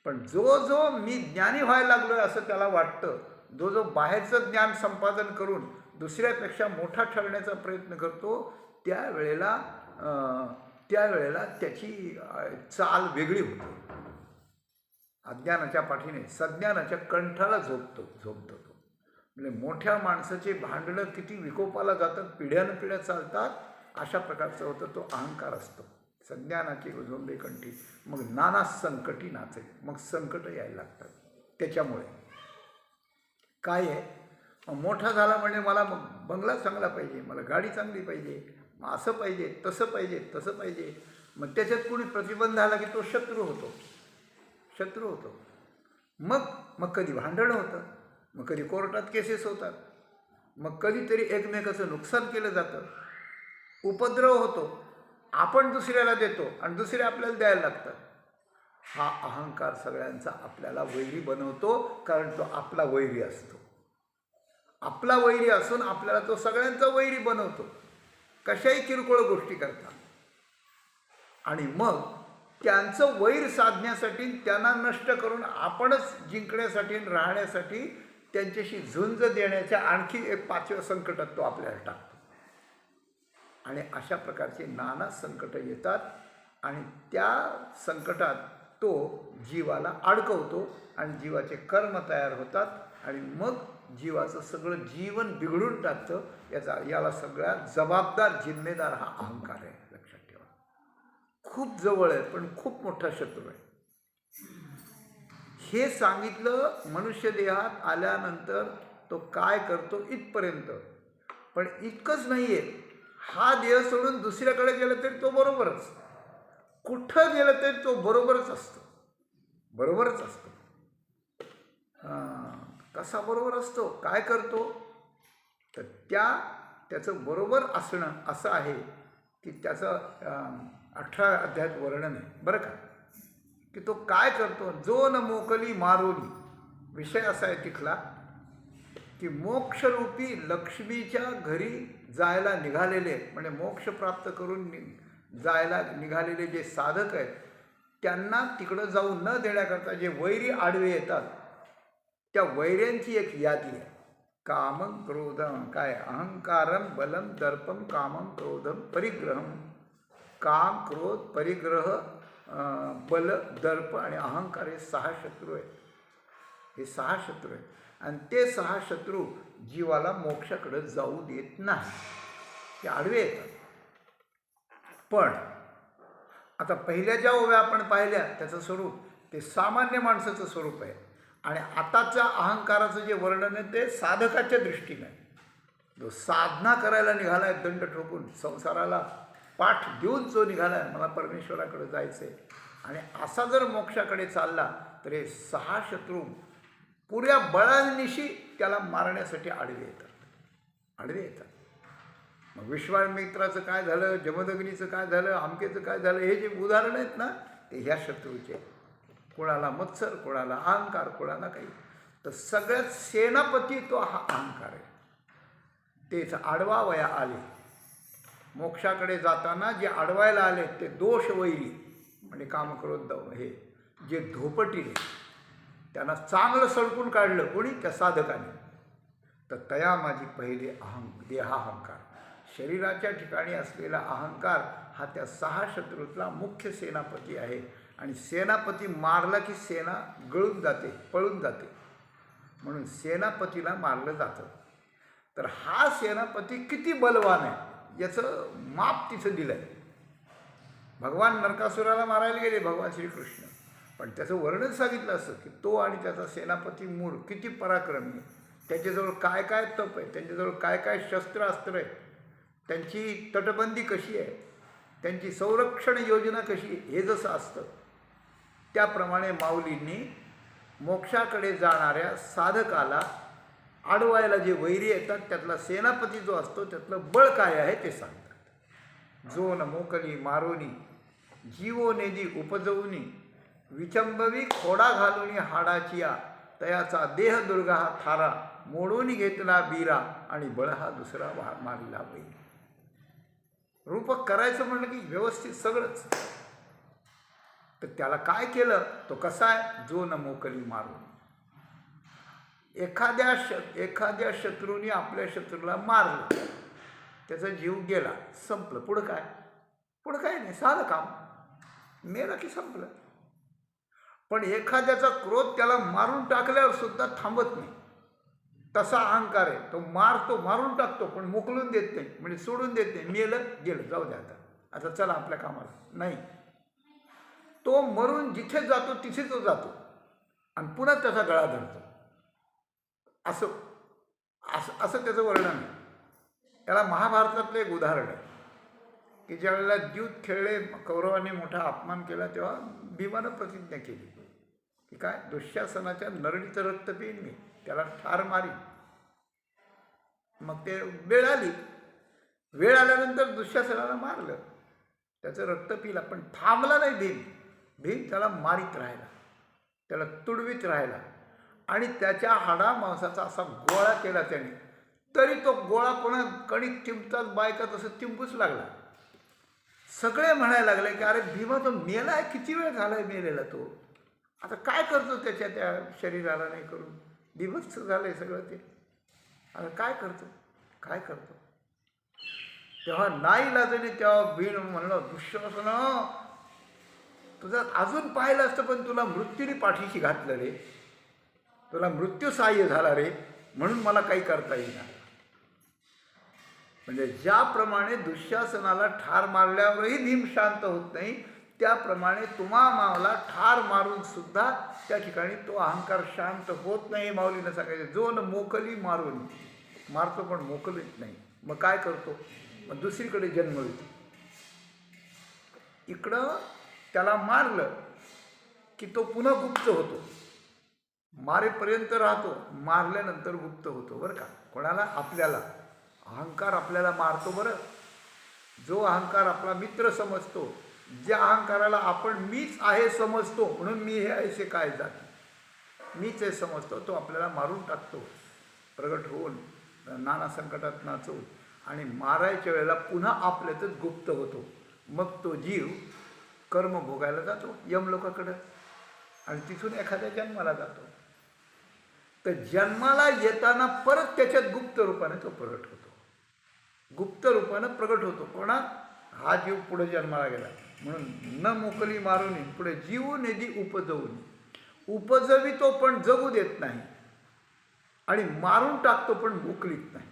पण जो मी ज्ञानी व्हायला लागलो आहे असं त्याला वाटतं, जो बाहेरचं ज्ञान संपादन करून दुसऱ्यापेक्षा मोठा ठरण्याचा प्रयत्न करतो, त्यावेळेला त्याची चाल वेगळी होते. अज्ञानाच्या पाठीने सज्ञानाच्या कंठाला झोपतो तो. म्हणजे मोठ्या माणसाचे भांडणं किती विकोपाला जातात, पिढ्यानपिढ्या चालतात, अशा प्रकारचा होतं तो अहंकार असतो. सज्ञानाची झोंबे कंठी, मग नाना संकटी नाचे, मग संकट यायला लागतात. त्याच्यामुळे काय आहे, मोठा झाला म्हणजे मला मग बंगला चांगला पाहिजे, मला गाडी चांगली पाहिजे, मग असं पाहिजे, तसं पाहिजे, तसं पाहिजे. मग त्याच्यात कोणी प्रतिबंध आला की तो शत्रू होतो. मग कधी भांडणं होतं, मग कधी कोर्टात केसेस होतात, मग कधीतरी एकमेकाचं नुकसान केलं जातं, उपद्रव होतो, आपण दुसऱ्याला देतो आणि दुसरे आपल्याला द्यायला लागतात. हा अहंकार सगळ्यांचा आपल्याला वैरी बनवतो, कारण तो आपला वैरी असतो. आपला वैरी असून आपल्याला तो सगळ्यांचा वैरी बनवतो, कशाही किरकोळ गोष्टी करता. आणि मग त्यांचं वैर साधण्यासाठी, त्यांना नष्ट करून आपणच जिंकण्यासाठी राहण्यासाठी त्यांच्याशी झुंज देण्याच्या आणखी एक 5व्या संकटात तो आपल्याला टाकतो. आणि अशा प्रकारचे नाना संकट येतात. आणि त्या संकटात तो जीवाला अडकवतो आणि जीवाचे कर्म तयार होतात आणि मग जीवाचं सगळं जीवन बिघडून टाकतं. याला सगळ्यात जबाबदार जिम्मेदार हा अहंकार आहे, लक्षात ठेवा. खूप जवळ आहे पण खूप मोठा शत्रू आहे. हे सांगितलं मनुष्य देहात आल्यानंतर तो काय करतो इथपर्यंत. पण इतकंच नाही आहे, हा देह सोडून दुसऱ्याकडे गेलं तरी तो बरोबरच, कुठं गेलं तरी तो बरोबरच असतो, बरोबरच असतो. कसा बरोबर असतो, काय करतो, तर त्याचं बरोबर असणं असं आहे की त्याचं 18 अध्यायात वर्णन आहे बरं का, की तो काय करतो. जो न मोकली मारोली, विषय असा आहे तिथला की मोक्षरूपी लक्ष्मीच्या घरी जायला निघालेले, म्हणजे मोक्ष प्राप्त करून जायला निघालेले जे साधक आहेत त्यांना तिकडं जाऊ न देण्याकरता जे वैरी आडवे येतात, त्या वैऱ्यांची एक यादी आहे. कामं क्रोधम, काय अहंकारम बलम दर्पम कामम क्रोधम परिग्रहम. काम, क्रोध, परिग्रह, बल, दर्प आणि अहंकार हे 6 शत्रू आहेत. हे 6 शत्रू आहेत आणि ते 6 शत्रू जीवाला मोक्षाकडे जाऊ देत नाही, ते आडवे येतात. पण आता पहिल्या ज्या ओव्या आपण पाहिल्या त्याचं स्वरूप ते सामान्य माणसाचं स्वरूप आहे आणि आताच्या अहंकाराचं जे वर्णन आहे ते साधकाच्या दृष्टीने आहे. जो साधना करायला निघाला आहे, दंड ठोकून संसाराला पाठ देऊन जो निघाला आहे, मला परमेश्वराकडे जायचं आहे, आणि असा जर मोक्षाकडे चालला तर हे 6 शत्रू पुऱ्या बळानिशी त्याला मारण्यासाठी आडवे येतात. मग विश्वामित्राचं काय झालं, जमदग्नीचं काय झालं, अमकेचं काय झालं, हे जे उदाहरण आहेत ना ते ह्या शत्रूचे. कोणाला मत्सर, कोणाला अहंकार, कोणाला काही. तर सगळ्यात सेनापती तो हा अहंकार आहे. तेच आडवावया आले. मोक्षाकडे जाताना जे आडवायला आले ते दोष वैरी म्हणजे कामक्रोध हे जे धोपटीले त्यांना चांगलं सळकून काढलं कोणी, त्या साधकाने. तर तया माझी पहिले देहाहंकार, शरीराच्या ठिकाणी असलेला अहंकार हा त्या 6 शत्रूतला मुख्य सेनापती आहे. आणि सेनापती मारला की सेना गळून जाते, पळून जाते, म्हणून सेनापतीला मारलं जातं. तर हा सेनापती किती बलवान आहे याचं माप तिथं दिलं आहे. भगवान नरकासुराला मारायला गेले भगवान श्रीकृष्ण, पण त्याचं वर्णन सांगितलं असं की तो आणि त्याचा सेनापती मूळ किती पराक्रमी, त्यांच्याजवळ काय काय तप आहे, त्यांच्याजवळ काय काय शस्त्रास्त्र आहे, त्यांची तटबंदी कशी आहे, त्यांची संरक्षण योजना कशी आहे, हे जसं असतं त्याप्रमाणे माऊलींनी मोक्षाकडे जाणाऱ्या साधकाला अडवायला जे वैरी येतात त्यातला सेनापती जो असतो त्यातलं बळ काय आहे ते सांगतात. जो न मोकली मारोनी, जीवो नेदी उपजवुनी, विचंबवी खोडा घालुनी हाडाचिया, तयाचा देह दुर्गा हा थारा, मोडून घेतला बीरा, आणि बळ हा दुसरा मारला बैल. रूपक करायचं म्हणलं की व्यवस्थित सगळंच. तर त्याला काय केलं, तो कसा आहे, जो न मोकली मारून. एखाद्या शत्रूने आपल्या शत्रूला मारलं, त्याचा जीव गेला, संपलं. पुढं काय नाही, साधं काम, मेला की संपलं. पण एखाद्याचा क्रोध त्याला मारून टाकल्यावर सुद्धा थांबत नाही, तसा अहंकार आहे. तो मारून टाकतो पण मोकलून देत नाही, म्हणजे सोडून देत नाही. मेलं गेलं, जाऊ द्या आता चला आपल्या कामाला. नाही, तो मरून जिथे जातो तिथे तो जातो आणि पुन्हा त्याचा गळा धरतो. असं त्याचं वर्णन आहे. त्याला महाभारतातलं एक उदाहरण आहे की ज्या वेळेला द्यूत खेळले, कौरवांनी मोठा अपमान केला, तेव्हा भीमानं प्रतिज्ञा केली की काय, दुःशासनाच्या नरडीचं रक्त पिईन मी, त्याला ठार मारीन. मग ते वेळ आल्यानंतर दुःशासनाला मारलं, त्याचं रक्त पिला, पण थांबला नाही भीम त्याला मारीत राहिला, त्याला तुडवीत राहिला आणि त्याच्या हाडा मांसाचा असा गोळा केला त्याने. तरी तो गोळा पुन्हा कणिक चिंबतात बायका तसं चिंबूच लागला. सगळे म्हणायला लागले की अरे भीमा तो मेला आहे, किती वेळ झाला आहे मेलेला, तो आता काय करतो त्या शरीराला, नाही करून दिवस झालं आहे सगळं ते, आता काय करतो. तेव्हा नाईलाजाने तेव्हा भीम म्हणलं, दुःशासन तुझं अजून पाहिलं असतं, पण तुला मृत्यूने पाठीशी घातलं रे, तुला मृत्यू सहाय्य झाला रे, म्हणून मला काही करता येईना. म्हणजे ज्याप्रमाणे दुःशासनाला ठार मारल्यावरही भीम शांत होत नाही, त्याप्रमाणे तुम्हा मावला ठार मारून सुद्धा त्या ठिकाणी तो अहंकार शांत होत नाही. माऊलीनं सांगायचं, जो न मोकली मारून, मारतो पण मोकलीत नाही. मग काय करतो? मग दुसरीकडे जन्म येतो. इकडं त्याला मारलं की तो पुन्हा गुप्त होतो, मारेपर्यंत राहतो, मारल्यानंतर गुप्त होतो. बरं का? कोणाला? आपल्याला. अहंकार आपल्याला मारतो. बरं, जो अहंकार आपला मित्र समजतो, ज्या अहंकाराला आपण मीच आहे समजतो, म्हणून मी हे ऐसे काय जाते, मीच हे समजतो, तो आपल्याला मारून टाकतो. प्रगट होऊन नाना संकटात नाचवून, आणि मारायच्या वेळेला पुन्हा आपल्यातच गुप्त होतो. मग तो जीव कर्म भोगायला जातो यमलोकाकडं, आणि तिथून एखाद्या जन्माला जातो. तर जन्माला येताना परत त्याच्यात गुप्त रूपाने तो प्रगट होतो, गुप्त रूपानं प्रगट होतो. कोणा? हा जीव पुढे जन्माला गेला म्हणून न मोकली मारून पुढे जीव निधी उपजवून, उपजवितो पण जगू देत नाही, आणि मारून टाकतो पण मोकलीत नाही.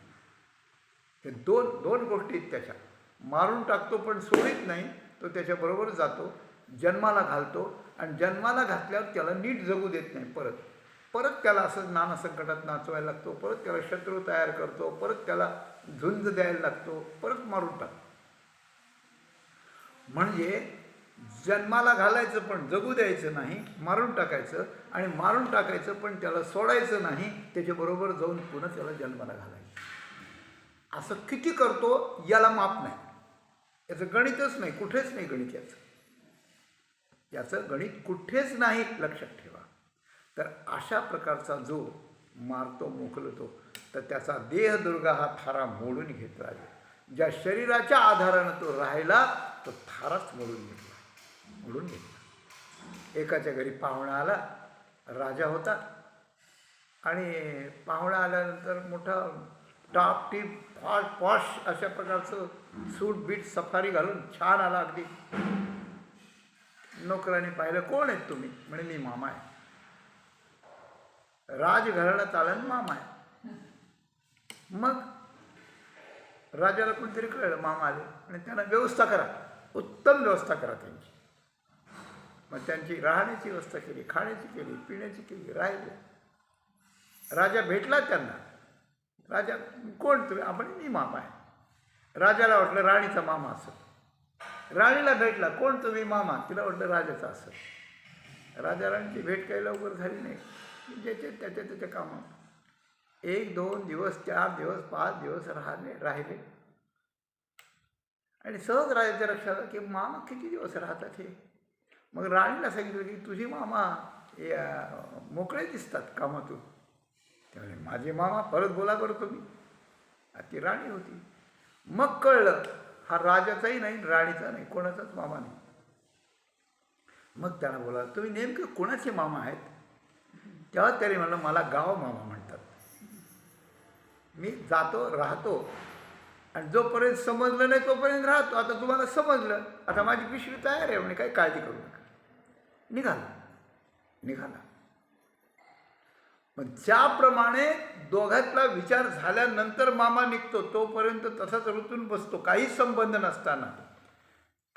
हे दोन गोष्टी आहेत त्याच्या. मारून टाकतो पण सोडित नाही, तो त्याच्याबरोबर जातो, जन्माला घालतो, आणि जन्माला घातल्यावर त्याला नीट जगू देत नाही. परत त्याला असं नाना संकटात नाचवायला लागतो, परत त्याला शत्रू तयार करतो, परत त्याला झुंज द्यायला लागतो, परत मारून टाकतो. म्हणजे जन्माला घालायचं पण जगू द्यायचं नाही, मारून टाकायचं, आणि मारून टाकायचं पण त्याला सोडायचं नाही, त्याच्याबरोबर जाऊन पुन्हा त्याला जन्माला घालायचं. असं किती करतो याला माप नाही. याचं गणितच नाही, कुठेच नाही गणित याचं गणित कुठेच नाही, लक्षात ठेवा. तर अशा प्रकारचा जो मारतो मोकलतो, तर त्याचा देहदुर्गा हा थारा मोडून घेतला. ज्या शरीराच्या आधारानं तो राहिला, तो थाराच मोडून घेतला. एकाच्या घरी पाहुणा आला, राजा होता, आणि पाहुणा आल्यानंतर मोठा टाप टीप पॉश अशा प्रकारचं सूट बीट सफारी घालून छान आला अगदी. नोकरांनी पाहिलं, कोण आहेत तुम्ही? म्हणे, मी मामा आहे. राजघराण्यात आलं, मामा आहे. मग राजाला कोणतरी कळलं मामा आले, आणि त्यांना व्यवस्था करा, उत्तम व्यवस्था करा त्यांची. मग त्यांची राहण्याची व्यवस्था केली, खाण्याची केली, पिण्याची केली, राहिले. राजा भेटला त्यांना. राजा, कोण तुम्ही? आपण, मी मामा आहे. राजाला वाटलं राणीचा मामा असं. राणीला भेटला, कोण तुम्ही? मामा. तिला वाटलं राजाचा असं. राजा राणीची भेट काही लवकर झाली नाही. ज्याचे त्याच्या कामात 1 2 दिवस, 4 दिवस, 5 दिवस राहिले, आणि सहज राजाच्या लक्षात आलं की मामा किती दिवस राहतात हे. मग राणीला सांगितलं की तुझे मामा मोकळे दिसतात कामातून. त्यामुळे माझे मामा, परत बोला बरं तुम्ही. ती राणी होती. मग कळलं हा राजाचाही नाही, राणीचा नाही, कोणाचाच मामा नाही. मग त्याला बोला, तुम्ही नेमके कोणाचे मामा आहेत? तेव्हा त्याने म्हणलं, मला गाव मामा म्हणतात. मी जातो, राहतो, आणि जोपर्यंत समजलं नाही तोपर्यंत राहतो. आता तुम्हाला समजलं, आता माझी पिशवी तयार आहे, म्हणे काही काळजी करू नका. निघाला. मग ज्याप्रमाणे दोघातला विचार झाल्यानंतर मामा निघतो, तोपर्यंत तसाच ऋतून बसतो, काही संबंध नसताना,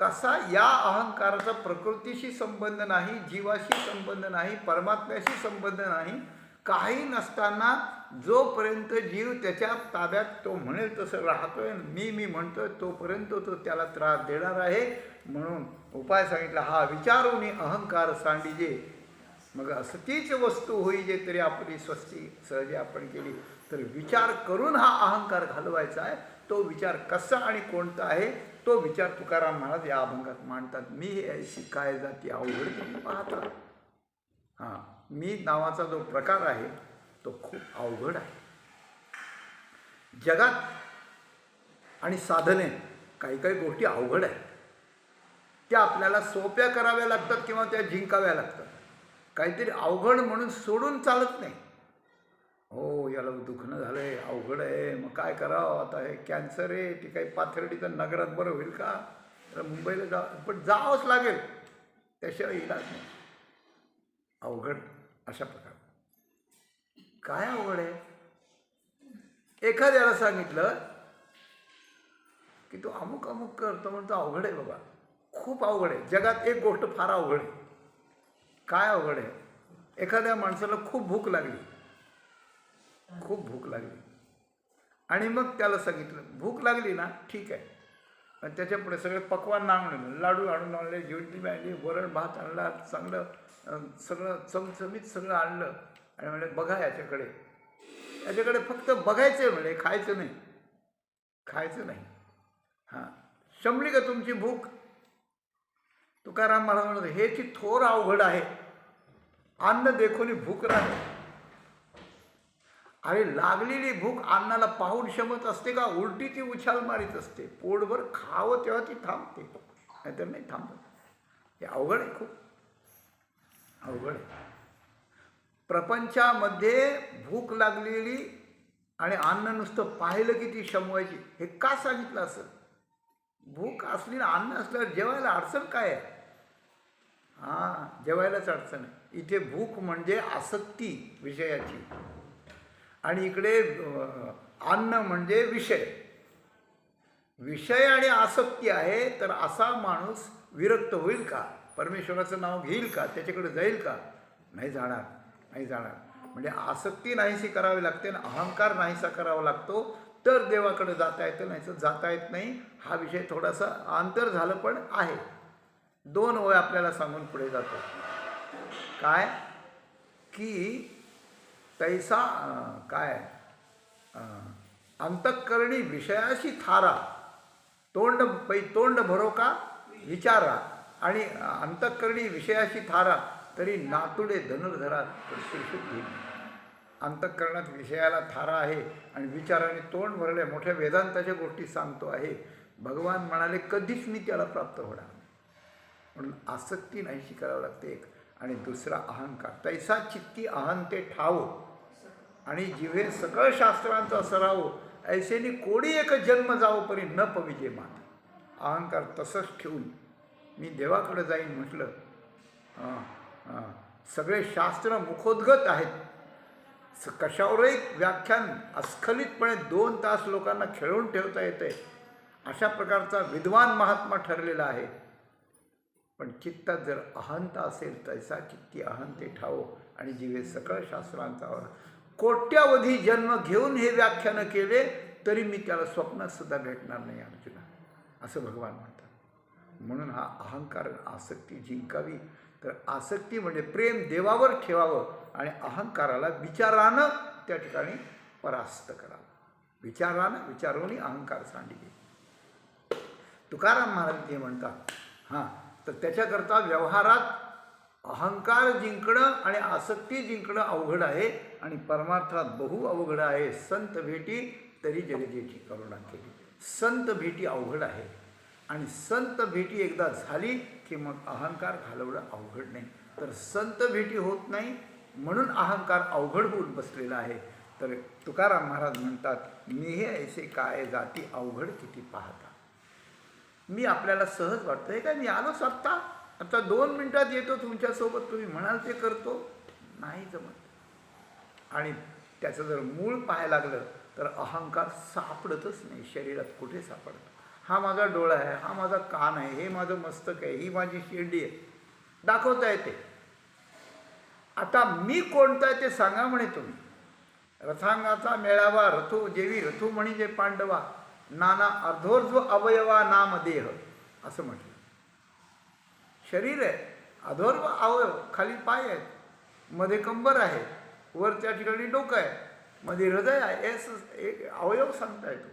तसा या अहंकाराचा प्रकृतीशी संबंध नाही, जीवाशी संबंध नाही, परमात्म्याशी संबंध नाही, काही नसताना जोपर्यंत जीव त्याच्या ताब्यात तो म्हणेल तसं राहतोय, मी म्हणतोय, तोपर्यंत तो त्याला त्रास देणार आहे. म्हणून उपाय सांगितला, हा विचारून अहंकार सांडिजे, मग असं तीच वस्तू होईजे तरी आपली स्वस्ती सहजे आपण केली. तर विचार करून हा अहंकार घालवायचा आहे. तो विचार कसा आणि कोणता आहे, तो विचार तुकाराम महाराज या अभंगात मांडतात. मी हे ऐशी काय जाती अवघड तुम्ही पाहता. हां, मी नावाचा जो प्रकार आहे तो खूप अवघड आहे. जगात आणि साधने काही गोष्टी अवघड आहेत, त्या आपल्याला सोप्या कराव्या लागतात किंवा त्या जिंकाव्या लागतात. काहीतरी अवघड म्हणून सोडून चालत नाही. हो, याला दुखणं झालं आहे, अवघड आहे, मग काय करावं आता, हे कॅन्सर आहे, ती काही पाथर्डीचं नगरात बरं होईल का, तर मुंबईला पण जावंच लागेल. त्याशिवाय इलाज नाही. अवघड अशा प्रकार. काय अवघड आहे? एखाद्याला सांगितलं की तू अमुक अमुक करतो म्हणतो अवघड आहे बाबा, खूप अवघड आहे. जगात एक गोष्ट फार अवघड आहे. काय अवघड आहे? एखाद्या माणसाला खूप भूक लागली, खूप भूक लागली, आणि मग त्याला सांगितलं भूक लागली ना, ठीक आहे, आणि त्याच्यापुढे सगळे पक्वान्न आणले, लाडू आणून आणले, जिवंती आणली, वरण भात आणला, चांगलं सगळं चमचमीत सगळं आणलं, आणि म्हणजे बघा याच्याकडे फक्त बघायचं म्हणजे खायचं नाही, खायचं नाही. हां, शमली का तुमची भूक? तुकाराम महाराज म्हणत हे की थोर अवघड आहे, अन्न देखोनी भूक राहते. अरे लागलेली भूक अन्नाला पाहून शमत असते का? उलटी ती उछाल मारीत असते. पोटभर खावं तेव्हा ती थांबते, नाहीतर नाही थांबत. हे अवघड आहे, खूप अवघड आहे. प्रपंचामध्ये भूक लागलेली आणि अन्न नुसतं पाहिलं की ती शमवायची, हे का सांगितलं असं? भूक असली ना, अन्न असल्यावर जेवायला अडचण काय आहे? हां, जेवायलाच अडचण आहे. इथे भूक म्हणजे आसक्ती विषयाची, आणि इकडे अन्न म्हणजे विषय. विषय आणि आसक्ती आहे, तर असा माणूस विरक्त होईल का? परमेश्वराचं नाव घेईल का? त्याच्याकडे जाईल का? नाही जाणार, नाही जाणार. म्हणजे आसक्ती नाहीशी करावी लागते आणि अहंकार नाहीसा करावा लागतो, तर देवाकडे जाता येतं, नाही तर जाता येत नाही. हा विषय थोडासा अंतर झालं पण आहे. 2 ओळ आपल्याला सांगून पुढे जातो. काय की तैसा काय अंतःकरणी विषयाशी थारा, तोंड भरो का विचारा, आणि अंतःकरणी विषयाशी थारा, तरी नातुडे धनुर्धरात शुद्धी. अंतःकरणात विषयाला थारा आहे आणि विचाराने तोंड भरले, मोठ्या वेदांताच्या गोष्टी सांगतो आहे. भगवान म्हणाले कधीच मी त्याला प्राप्त होणार. म्हणून आसक्ती नाहीशी करावं लागते एक. आणि दुसरा अहंकार. तैसा चित्ती अहंते ठावो, आणि जिव्हे सकळ शास्त्रांचा सराव, ऐसेनी कोडी एक जन्म जावो परी न पविजे मात. अहंकार तसंच ठेवून मी देवाकडे जाईन म्हटलं. सगळे शास्त्र मुखोद्गत आहेत, कशावरही व्याख्यान अस्खलितपणे 2 तास लोकांना खेळवून ठेवता येते, अशा प्रकारचा विद्वान महात्मा ठरलेला आहे. पण चित्तात जर अहंता असेल, तैसा चित्ती अहंते ठावो, आणि जिवे सकळ शास्त्रांचा कोट्यावधी जन्म घेऊन हे व्याख्यानं केले तरी मी त्याला स्वप्नात सुद्धा भेटणार नाही अर्जुना, असं भगवान म्हणतात. म्हणून हा अहंकार आसक्ती जिंकावी. तर आसक्ती म्हणजे प्रेम देवावर ठेवावं, आणि अहंकाराला विचारानं त्या ठिकाणी परास्त करावं. विचारानं, विचारोनी अहंकार सांडली. तुकाराम महाराज ते म्हणतात. हां, तर त्याच्याकरता व्यवहारात अहंकार जिंकणं आणि आसक्ती जिंकणं अवघड आहे, आणि परमार्थात बहु अवघड आहे. संत भेटी तरी जगजेची करुणा केली. संत भेटी अवघड आहे, आणि संत भेटी एकदा झाली की मग अहंकार घालवणं अवघड नाही. तर संत भेटी होत नाही म्हणून अहंकार अवघड होऊन बसलेला आहे. तर तुकाराम महाराज म्हणतात, मी हे ऐसे काय जाती अवघड किती पाहता. मी आपल्याला सहज वाटतंय का मी आलो सत्ता, आता 2 मिनिटात येतो तुमच्यासोबत, तुम्ही म्हणाल ते करतो, नाही जमत. आणि त्याचं जर मूळ पाहायला लागलं तर अहंकार सापडतच नाही. शरीरात कुठे सापडतं? हा माझा डोळा आहे, हा माझा कान आहे, हे माझं मस्तक आहे, ही माझी शिर्डी आहे, दाखवता येते. आता मी कोणता आहे ते सांगा म्हणे तुम्ही. रथांगाचा मेळावा रथू जेवी रथू म्हणजे पांडवा, नाना अर्धोर्ध्व अवयवा नाम देह, असं म्हटलं. शरीर आहे, अधोर्व अवयव, खाली पाय आहेत, मध्ये कंबर आहे, वर त्या ठिकाणी डोकं आहे, मध्ये हृदय आहे. एक अवयव सांगता येतो.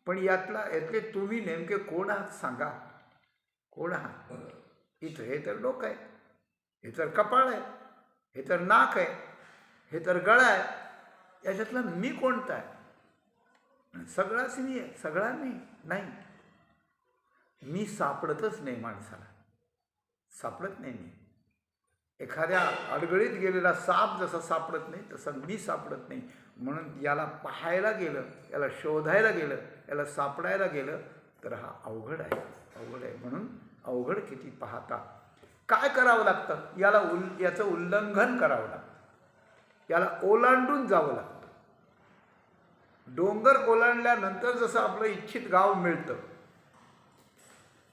पण यातले तुम्ही नेमके कोण आहात सांगा, कोण आहात? इथं हे तर डोकं आहे, हे तर कपाळ आहे, हे तर नाक आहे, हे तर गळा आहे, याच्यातला मी कोणता आहे? सगळाच मी आहे, सगळा मी नाही. मी सापडतच नाही माणसाला, सापडत नाही मी. एखाद्या अडगळीत गेलेला साप जसा सापडत नाही तसा मी सापडत नाही. म्हणून याला पाहायला गेलं, याला शोधायला गेलं, याला सापडायला गेलं तर हा अवघड आहे, अवघड आहे. म्हणून अवघड किती पाहता. काय करावं लागतं? याचं उल्लंघन करावं लागतं. याला ओलांडून जावं लागतं. डोंगर ओलांडल्यानंतर जसं आपलं इच्छित गाव मिळतं,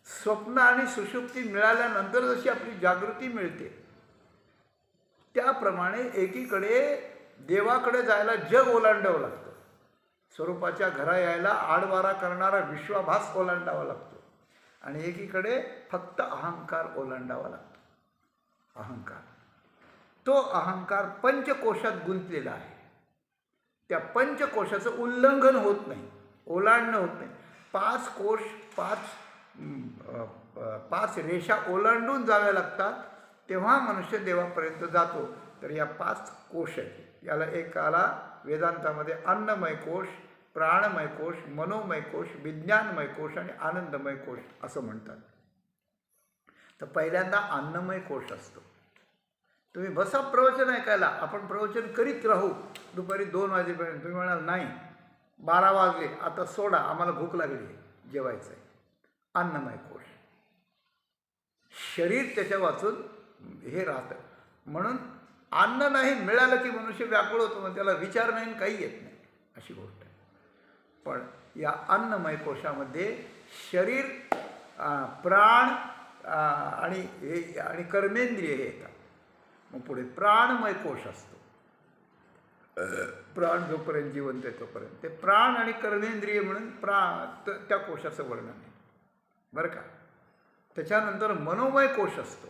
स्वप्न आणि सुषुप्ती मिळाल्यानंतर जशी आपली जागृती मिळते, त्याप्रमाणे एकीकडे देवाकडे जायला जग ओलांडावं लागतं. स्वरूपाच्या घरा यायला आडवारा करणारा विश्वाभास ओलांडावा लागतो. आणि एकीकडे फक्त अहंकार ओलांडावा लागतो. अहंकार, तो अहंकार पंचकोशात गुंतलेला आहे. त्या पंचकोशाचं उल्लंघन होत नाही, ओलांडणं होत नाही. 5 कोश, 5 रेषा ओलांडून जाव्या लागतात, तेव्हा मनुष्य देवापर्यंत जातो. तर या 5 कोश आहेत. याला एकाला वेदांतामध्ये अन्नमय कोश, प्राणमय कोश, मनोमय कोश, विज्ञानमय कोश आणि आनंदमय कोश असं म्हणतात. तर पहिल्यांदा अन्नमय कोश असतो. तुम्ही बसा प्रवचन ऐकायला, आपण प्रवचन करीत राहू दुपारी 2 वाजेपर्यंत. तुम्ही म्हणाल नाही 12 वाजले, आता सोडा, आम्हाला भूक लागली, जेवायचं आहे. अन्नमय कोश. शरीर त्याच्या वाचून हे राहतं. म्हणून अन्न नाही मिळालं की मनुष्य व्याकुळ होतो, मग त्याला विचार नाही, काही येत नाही, अशी गोष्ट आहे. पण या अन्नमय कोशामध्ये शरीर, प्राण आणि कर्मेंद्रिय हे येतात. मग पुढे प्राणमय कोश असतो. प्राण जोपर्यंत जिवंत आहे तोपर्यंत ते प्राण आणि कर्मेंद्रिय म्हणून त्या कोशाचं वर्णन आहे, बरं का. त्याच्यानंतर मनोमय कोश असतो.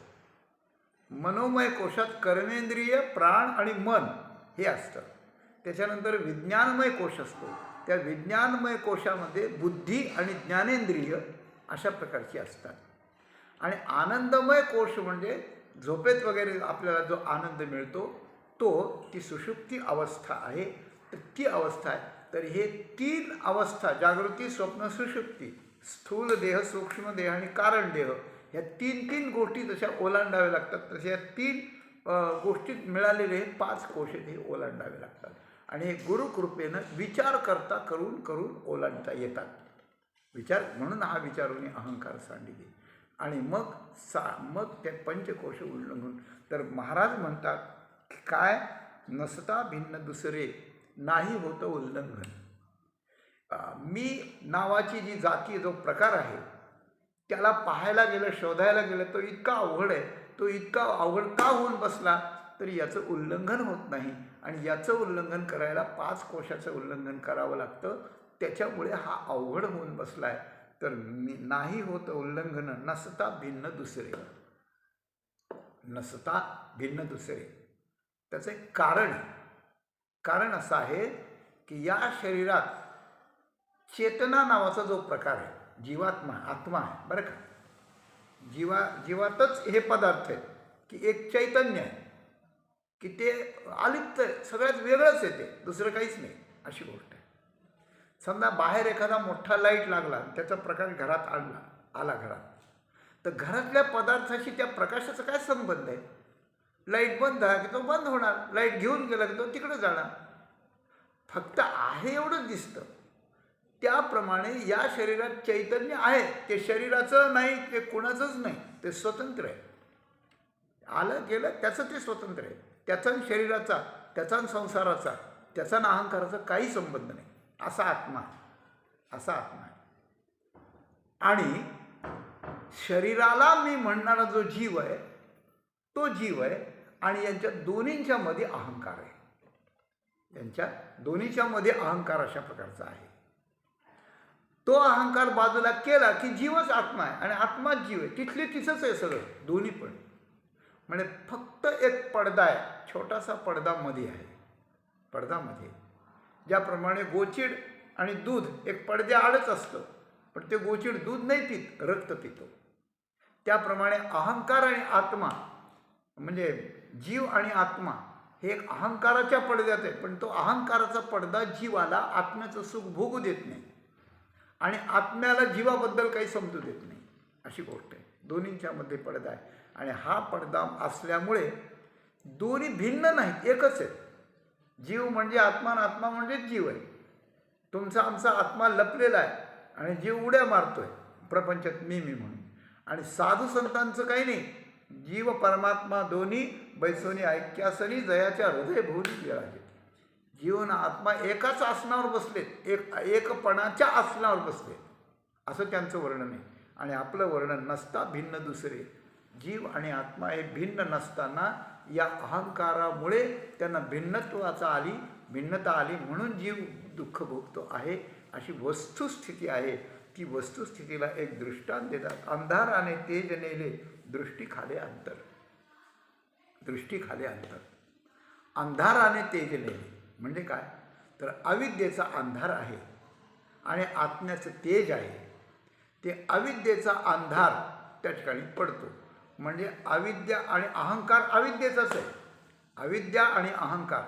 मनोमय कोशात कर्मेंद्रिय, प्राण आणि मन हे असतं. त्याच्यानंतर विज्ञानमय कोश असतो. त्या विज्ञानमय कोशामध्ये बुद्धी आणि ज्ञानेंद्रिय अशा प्रकारची असतात. आणि आनंदमय कोश म्हणजे झोपेत वगैरे आपल्याला जो आनंद मिळतो तो, ती सुषुप्ती अवस्था आहे. तर ती अवस्था आहे. तर हे 3 अवस्था, जागृती, स्वप्न, सुषुप्ती, स्थूल देह, सूक्ष्म देह आणि कारण देह, ह्या 3 गोष्टी जशा ओलांडाव्या लागतात, तशा 3 गोष्टीत मिळालेले 5 कोश हे ओलांडावे लागतात. आणि हे गुरुकृपेनं विचार करता करून ओलांडता येतात. विचार म्हणून हा विचारूनी अहंकार सांडिले. आणि मग ते पंचकोश उल्लंघन. तर महाराज म्हणतात काय, नसता भिन्न दुसरे, नाही होतं उल्लंघन. मी नावाची जी जाती, जो प्रकार आहे, त्याला पाहायला गेलं, शोधायला गेलं, तो इतका अवघड आहे. तो इतका अवघड का होऊन बसला, तर याचं उल्लंघन होत नाही. आणि याचं उल्लंघन करायला 5 कोशाचं उल्लंघन करावं लागतं. त्याच्यामुळे हा अवघड होऊन बसला आहे. तर नाही होत उल्लंघन, नसता भिन्न दुसरे. नसता भिन्न दुसरे, त्याचं एक कारण असं आहे की या शरीरात चेतना नावाचा जो प्रकार आहे, जीवात्मा, आत्मा आहे, बरं का. जीवातच हे पदार्थ आहेत की एक चैतन्य आहे की ते अलिप्त आहे, सगळ्यात वेगळंच आहे, ते दुसरं काहीच नाही, अशी गोष्ट आहे. समजा बाहेर एखादा मोठा लाईट लागला, त्याचा प्रकाश घरात आला घरात, तर घरातल्या पदार्थाशी त्या प्रकाशाचा काय संबंध आहे? लाईट बंद झाला की तो बंद होणार, लाईट घेऊन गेला की तो तिकडे जाणार. फक्त आहे एवढंच दिसतं. त्याप्रमाणे या शरीरात चैतन्य आहे, ते शरीराचं नाही, ते कुणाचंच नाही, ते स्वतंत्र आहे. आलं गेलं त्याचं ते स्वतंत्र आहे. त्याचा शरीराचा, त्याचा संसाराचा, त्याचा अहंकाराचा काही संबंध नाही. असा आत्मा आहे. आणि शरीराला मी म्हणणारा जो जीव आहे, तो जीव आहे. आणि यांच्या दोन्हींच्या मध्ये अहंकार आहे. यांच्या दोन्हीच्या मध्ये अहंकार अशा प्रकारचा आहे. तो अहंकार बाजूला केला की जीवच आत्मा आहे आणि आत्माच जीव आहे. तिथले तिथंच आहे सगळं, दोन्ही पण. म्हणजे फक्त एक पडदा आहे, छोटासा पडदा मध्ये आहे. पडदामध्ये ज्याप्रमाणे गोचिड आणि दूध एक पडद्याआडच असतं, पण ते गोचिड दूध नाही पित, रक्त पितो. त्याप्रमाणे अहंकार आणि आत्मा, म्हणजे जीव आणि आत्मा, हे एक अहंकाराच्या पडद्यात आहे. पण तो अहंकाराचा पडदा जीवाला आत्म्याचं सुख भोगू देत नाही आणि आत्म्याला जीवाबद्दल काही समजू देत नाही, अशी गोष्ट आहे. दोन्हींच्या मध्ये पडदा आहे. आणि हा पडदा असल्यामुळे दोन्ही भिन्न नाहीत, एकच आहेत. जीव म्हणजे आत्मा आणि आत्मा म्हणजे जीव आहे. तुमचा आमचा आत्मा लपलेला आहे आणि जीव उड्या मारतोय प्रपंचात मी म्हणून. आणि साधू संतांचं काही नाही, जीव परमात्मा दोन्ही बैसोनी ऐक्यासनी जयाच्या हृदय भोवती विराजे. जीव आणि आत्मा एकाच आसनावर बसलेत, एकपणाच्या आसनावर बसलेत असं त्यांचं वर्णन आहे. आणि आपलं वर्णन नसता भिन्न दुसरे. जीव आणि आत्मा हे भिन्न नसताना या अहंकारामुळे त्यांना भिन्नता आली म्हणून जीव दुःख भोगतो आहे, अशी वस्तुस्थिती आहे. ती वस्तुस्थितीला एक दृष्टांत देतात. अंधाराने तेज नेले, दृष्टी खाले अंतर. दृष्टी खाले अंतर. अंधाराने तेज नेले म्हणजे काय, तर अविद्येचा अंधार आहे आणि आत्म्याचं तेज आहे. ते अविद्येचा अंधार त्या ठिकाणी पडतो. म्हणजे अविद्या आणि अहंकार अविद्येचाच आहे. अविद्या आणि अहंकार,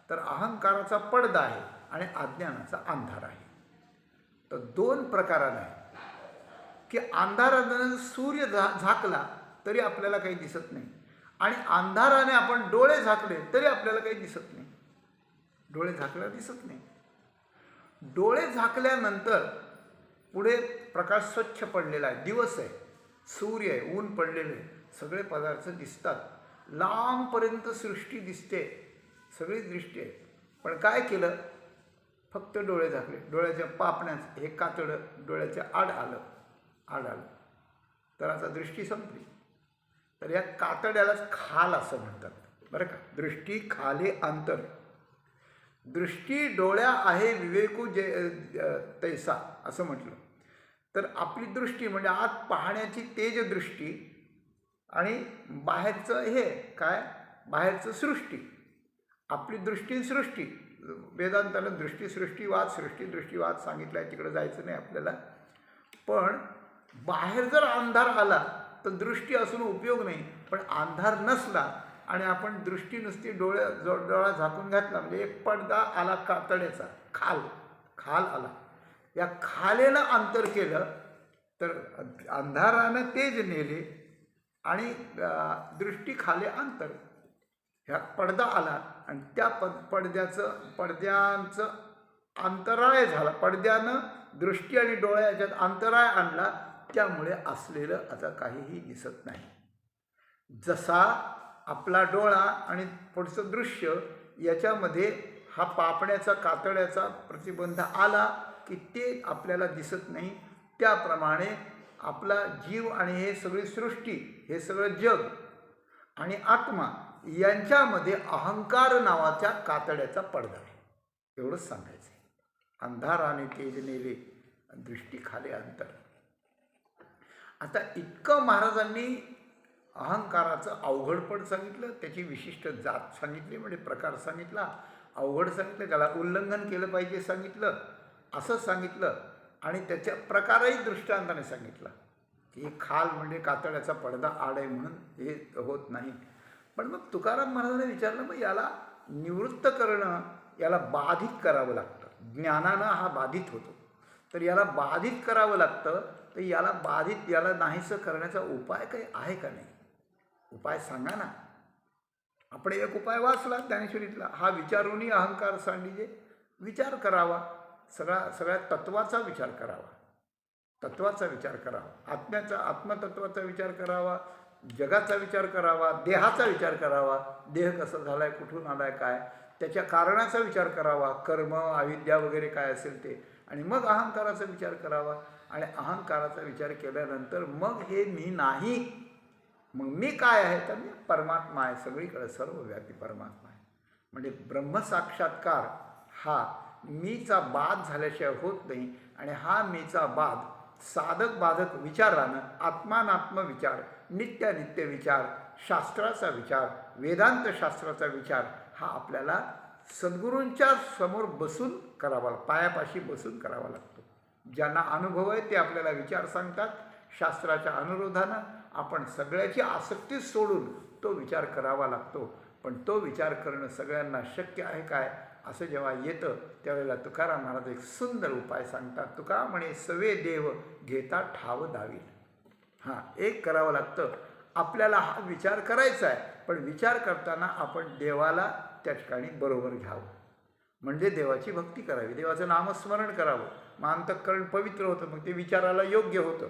तर अहंकाराचा पडदा आहे आणि अज्ञानाचा अंधार आहे. तर दोन प्रकाराने आहे की अंधारानं सूर्य झाकला तरी आपल्याला काही दिसत नाही आणि अंधाराने आपण डोळे झाकले तरी आपल्याला काही दिसत नाही. डोळे झाकल्यावर दिसत नाही. डोळे झाकल्यानंतर पुढे प्रकाश स्वच्छ पडलेला आहे, दिवस आहे, सूर्य आहे, ऊन पडलेले आहे, सगळे पदार्थ दिसतात, लांबपर्यंत सृष्टी दिसते, सगळी दृष्टी आहे. पण काय केलं, फक्त डोळे झाकले. डोळ्याच्या पापण्यात हे कातडं डोळ्याच्या आड आलं तर आता दृष्टी संपली. तर या कातड्यालाच खाल असं म्हणतात बरं का. दृष्टी खाले अंतर. दृष्टी डोळ्या आहे विवेकू तैसा असं म्हटलं. तर आपली दृष्टी म्हणजे आत पाहण्याची तेजदृष्टी आणि बाहेरचं हे काय, बाहेरचं सृष्टी. आपली दृष्टी सृष्टी. वेदांतानं दृष्टीवाद सांगितलं आहे, तिकडं जायचं नाही आपल्याला. पण बाहेर जर अंधार आला तर दृष्टी असून उपयोग नाही. पण अंधार नसला आणि आपण दृष्टी नुसती डोळा झाकून घातला म्हणजे एक पडदा आला कातड्याचा, खाल आला. या खालेनं अंतर केलं तर अंधारानं तेज नेले आणि दृष्टी खाले अंतर. ह्या पडदा आला आणि त्या पडद्यांचं अंतराय झाला. पडद्यानं दृष्टी आणि डोळ्याच्यात अंतराय आणला, त्यामुळे असलेलं आता काहीही दिसत नाही. जसा आपला डोळा आणि पुढचं दृश्य याच्यामध्ये हा पापण्याचा कातड्याचा प्रतिबंध आला की ते आपल्याला दिसत नाही, त्याप्रमाणे आपला जीव आणि हे सगळी सृष्टी, हे सगळं जग आणि आत्मा यांच्यामध्ये अहंकार नावाच्या कातड्याचा पडदा आहे. एवढंच सांगायचं आहे. अंधाराने तेज नेले, दृष्टी खाले अंतर. आता इतकं महाराजांनी अहंकाराचं अवघडपण सांगितलं, त्याची विशिष्ट जात सांगितली, म्हणजे प्रकार सांगितला, अवघड सांगितलं, त्याला उल्लंघन केलं पाहिजे सांगितलं, असं सांगितलं आणि त्याच्या प्रकारही दृष्टांताने सांगितलं की खाल म्हणजे कातड्याचा पडदा आड आहे म्हणून हे होत नाही. पण मग तुकाराम महाराजांनी विचारलं, मग याला निवृत्त करणं, याला बाधित करावं लागतं. ज्ञानानं हा बाधित होतो, तर याला बाधित करावं लागतं. तर याला नाहीसं करण्याचा उपाय काही आहे का नाही? उपाय सांगा ना. आपण एक उपाय वाचला ज्ञानेश्वरीतला, हा विचारूनही अहंकार सांडीजे. विचार करावा, सगळ्या तत्वाचा विचार करावा, आत्मतत्वाचा विचार करावा, जगाचा विचार करावा, देहाचा विचार करावा, देह कसा झाला आहे, कुठून आला आहे, काय त्याच्या कारणाचा विचार करावा, कर्म अविद्या वगैरे काय असेल ते, आणि मग अहंकाराचा विचार करावा. आणि अहंकाराचा विचार केल्यानंतर मग हे मी नाही, मग मी काय आहे, तर मी परमात्मा आहे, सगळीकडे सर्वव्यापी परमात्मा आहे. म्हणजे ब्रह्मसाक्षात्कार हा मीचा बाध झाल्याशिवाय होत नाही. आणि हा मीचा बाध साधक बाधक विचारानं, आत्मानात्म विचार, नित्यानित्य विचार, शास्त्राचा विचार, वेदांत शास्त्राचा विचार हा आपल्याला सद्गुरूंच्या समोर बसून करावा, पायापाशी बसून करावा लागतो. ज्यांना अनुभव आहे ते आपल्याला विचार सांगतात. शास्त्राच्या अनुरोधानं आपण सगळ्याची आसक्ती सोडून तो विचार करावा लागतो. पण तो विचार करणं सगळ्यांना शक्य आहे काय, असं जेव्हा येतं त्यावेळेला तुकाराम महाराज एक सुंदर उपाय सांगतात. तुका म्हणे सवे देव घेता ठाव दावील. एक करावं लागतं. आपल्याला हा विचार करायचा आहे, पण विचार करताना आपण देवाला त्या ठिकाणी बरोबर घ्यावं. म्हणजे देवाची भक्ती करावी, देवाचं नामस्मरण करावं, मग अंतःकरण पवित्र होतं, मग ते विचाराला योग्य होतं.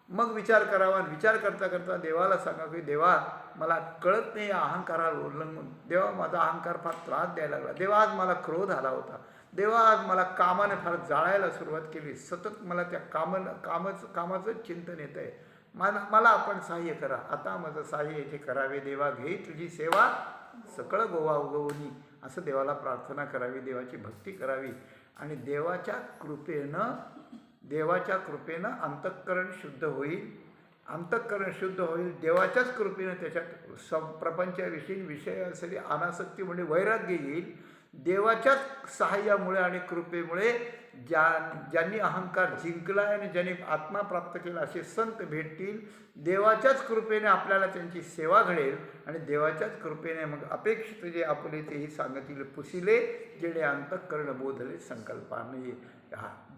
मग विचार करावा. विचार करता करता देवाला सांगा की देवा मला कळत नाही अहंकाराला उल्लंघन. देवा माझा अहंकार फार त्रास द्यायला लागला. देवा आज मला क्रोध आला होता. देवा आज मला कामाने फार जाळायला सुरुवात केली. सतत मला त्या कामाचं चिंतन येत आहे. मला आपण सहाय्य करा. आता माझं सहाय्य येथे करावे. देवा घे तुझी सेवा सकळ गोवा उगवणी. असं देवाला प्रार्थना करावी. देवाची भक्ती करावी. आणि देवाच्या कृपेनं अंतःकरण शुद्ध होईल. अंतःकरण शुद्ध होईल. देवाच्याच कृपेनं त्याच्यात प्रपंचाविषयी विषयासाठी अनासक्ती म्हणजे वैराग्य येईल. देवाच्याच सहाय्यामुळे आणि कृपेमुळे ज्यांनी अहंकार जिंकला आणि ज्यांनी आत्मा प्राप्त केला असे संत भेटतील. देवाच्याच कृपेने आपल्याला त्यांची सेवा घडेल आणि देवाच्याच कृपेने मग अपेक्षित जे आपले तेही सांगतील पुसिले जेणे अंतःकरण बोधले संकल्पाने.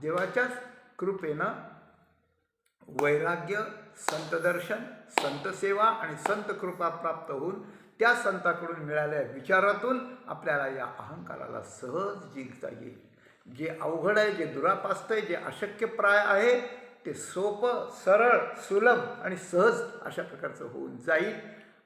देवाच्याच कृपेनं वैराग्य, संत दर्शन, संत सेवा आणि संत कृपा प्राप्त होऊन त्या संताकडून मिळालेल्या विचारातून आपल्याला या अहंकाराला सहज जिंकता येईल. जे अवघड आहे, जे दुरापास्त आहे, जे अशक्यप्राय आहे ते सोपं, सरळ, सुलभ आणि सहज अशा प्रकारचं होऊन जाईल.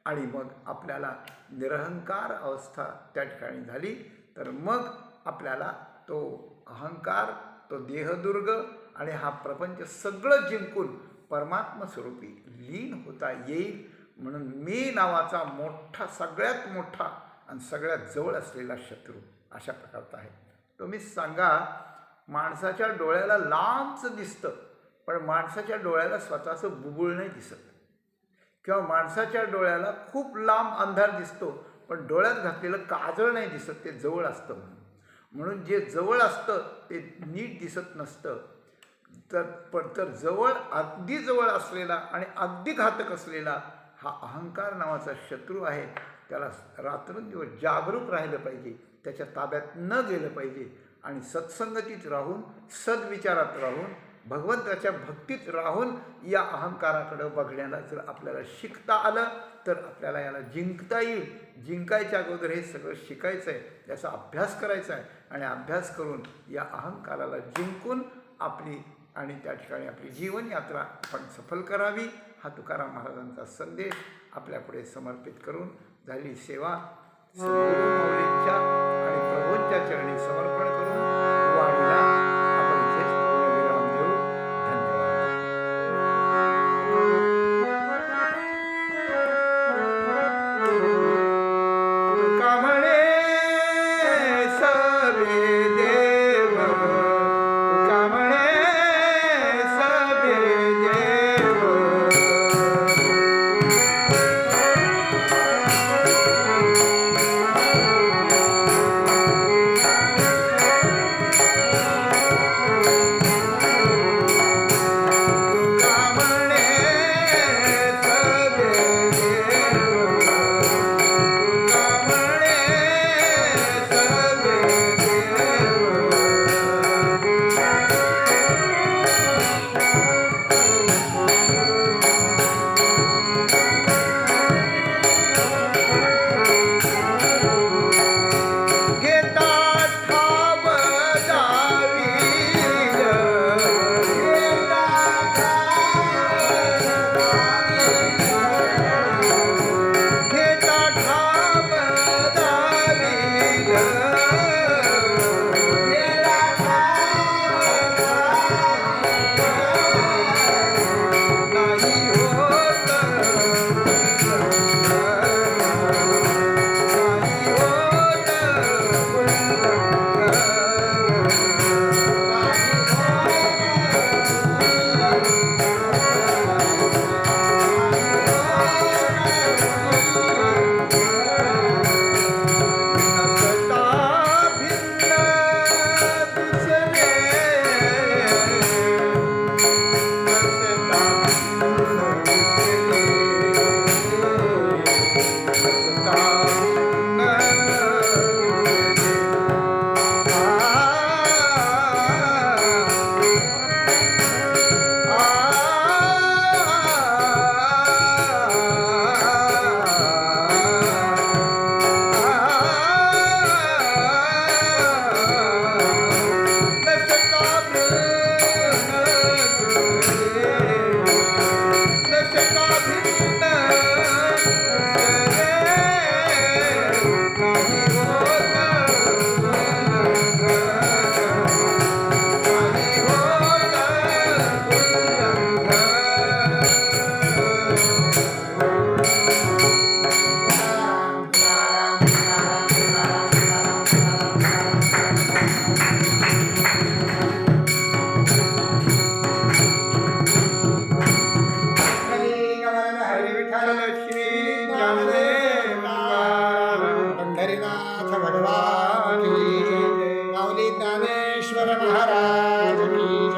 आणि मग आपल्याला निरहंकार अवस्था त्या ठिकाणी झाली तर मग आपल्याला तो अहंकार, तो देहदुर्ग आणि हा प्रपंच सगळं जिंकून परमात्मा स्वरूपी लीन होता येईल. म्हणून मी नावाचा मोठा, सगळ्यात मोठा आणि सगळ्यात जवळ असलेला शत्रू अशा प्रकारचा आहे. तुम्ही सांगा, माणसाच्या डोळ्याला लांबच दिसतं पण माणसाच्या डोळ्याला स्वतःचं बुबुळ नाही दिसत. किंवा माणसाच्या डोळ्याला खूप लांब अंधार दिसतो पण डोळ्यात घातलेलं काजळ नाही दिसत. ते जवळ असतं म्हणून जे जवळ असतं ते नीट दिसत नसतं. तर जवळ, अगदी जवळ असलेला आणि अगदी घातक असलेला हा अहंकार नावाचा शत्रू आहे. त्याला रात्रंदिवस जागरूक राहिलं पाहिजे. त्याच्या ताब्यात न गेलं पाहिजे आणि सत्संगतीत राहून, सद्विचारात राहून, भगवंताच्या भक्तीत राहून या अहंकाराकडं बघण्याला जर आपल्याला शिकता आलं तर आपल्याला याला जिंकता येईल. जिंकायच्या अगोदर हे सगळं शिकायचं आहे, त्याचा अभ्यास करायचा आहे आणि अभ्यास करून या अहंकाराला जिंकून आपली आणि त्या ठिकाणी आपली जीवनयात्रा आपण सफल करावी. हा तुकाराम महाराजांचा संदेश आपल्यापुढे समर्पित करून झाली सेवा सद्गुरू माऊलींच्या आणि प्रभूंच्या चरणी समर्पण करून वाणीला आपण इथेच पूर्णविराम देऊ. धन्यवाद. तुका म्हणे सबे देव, तुका म्हणे सबे देव, गणनाथ भगवान की जय, माऊली ज्ञानेश्वर महाराज की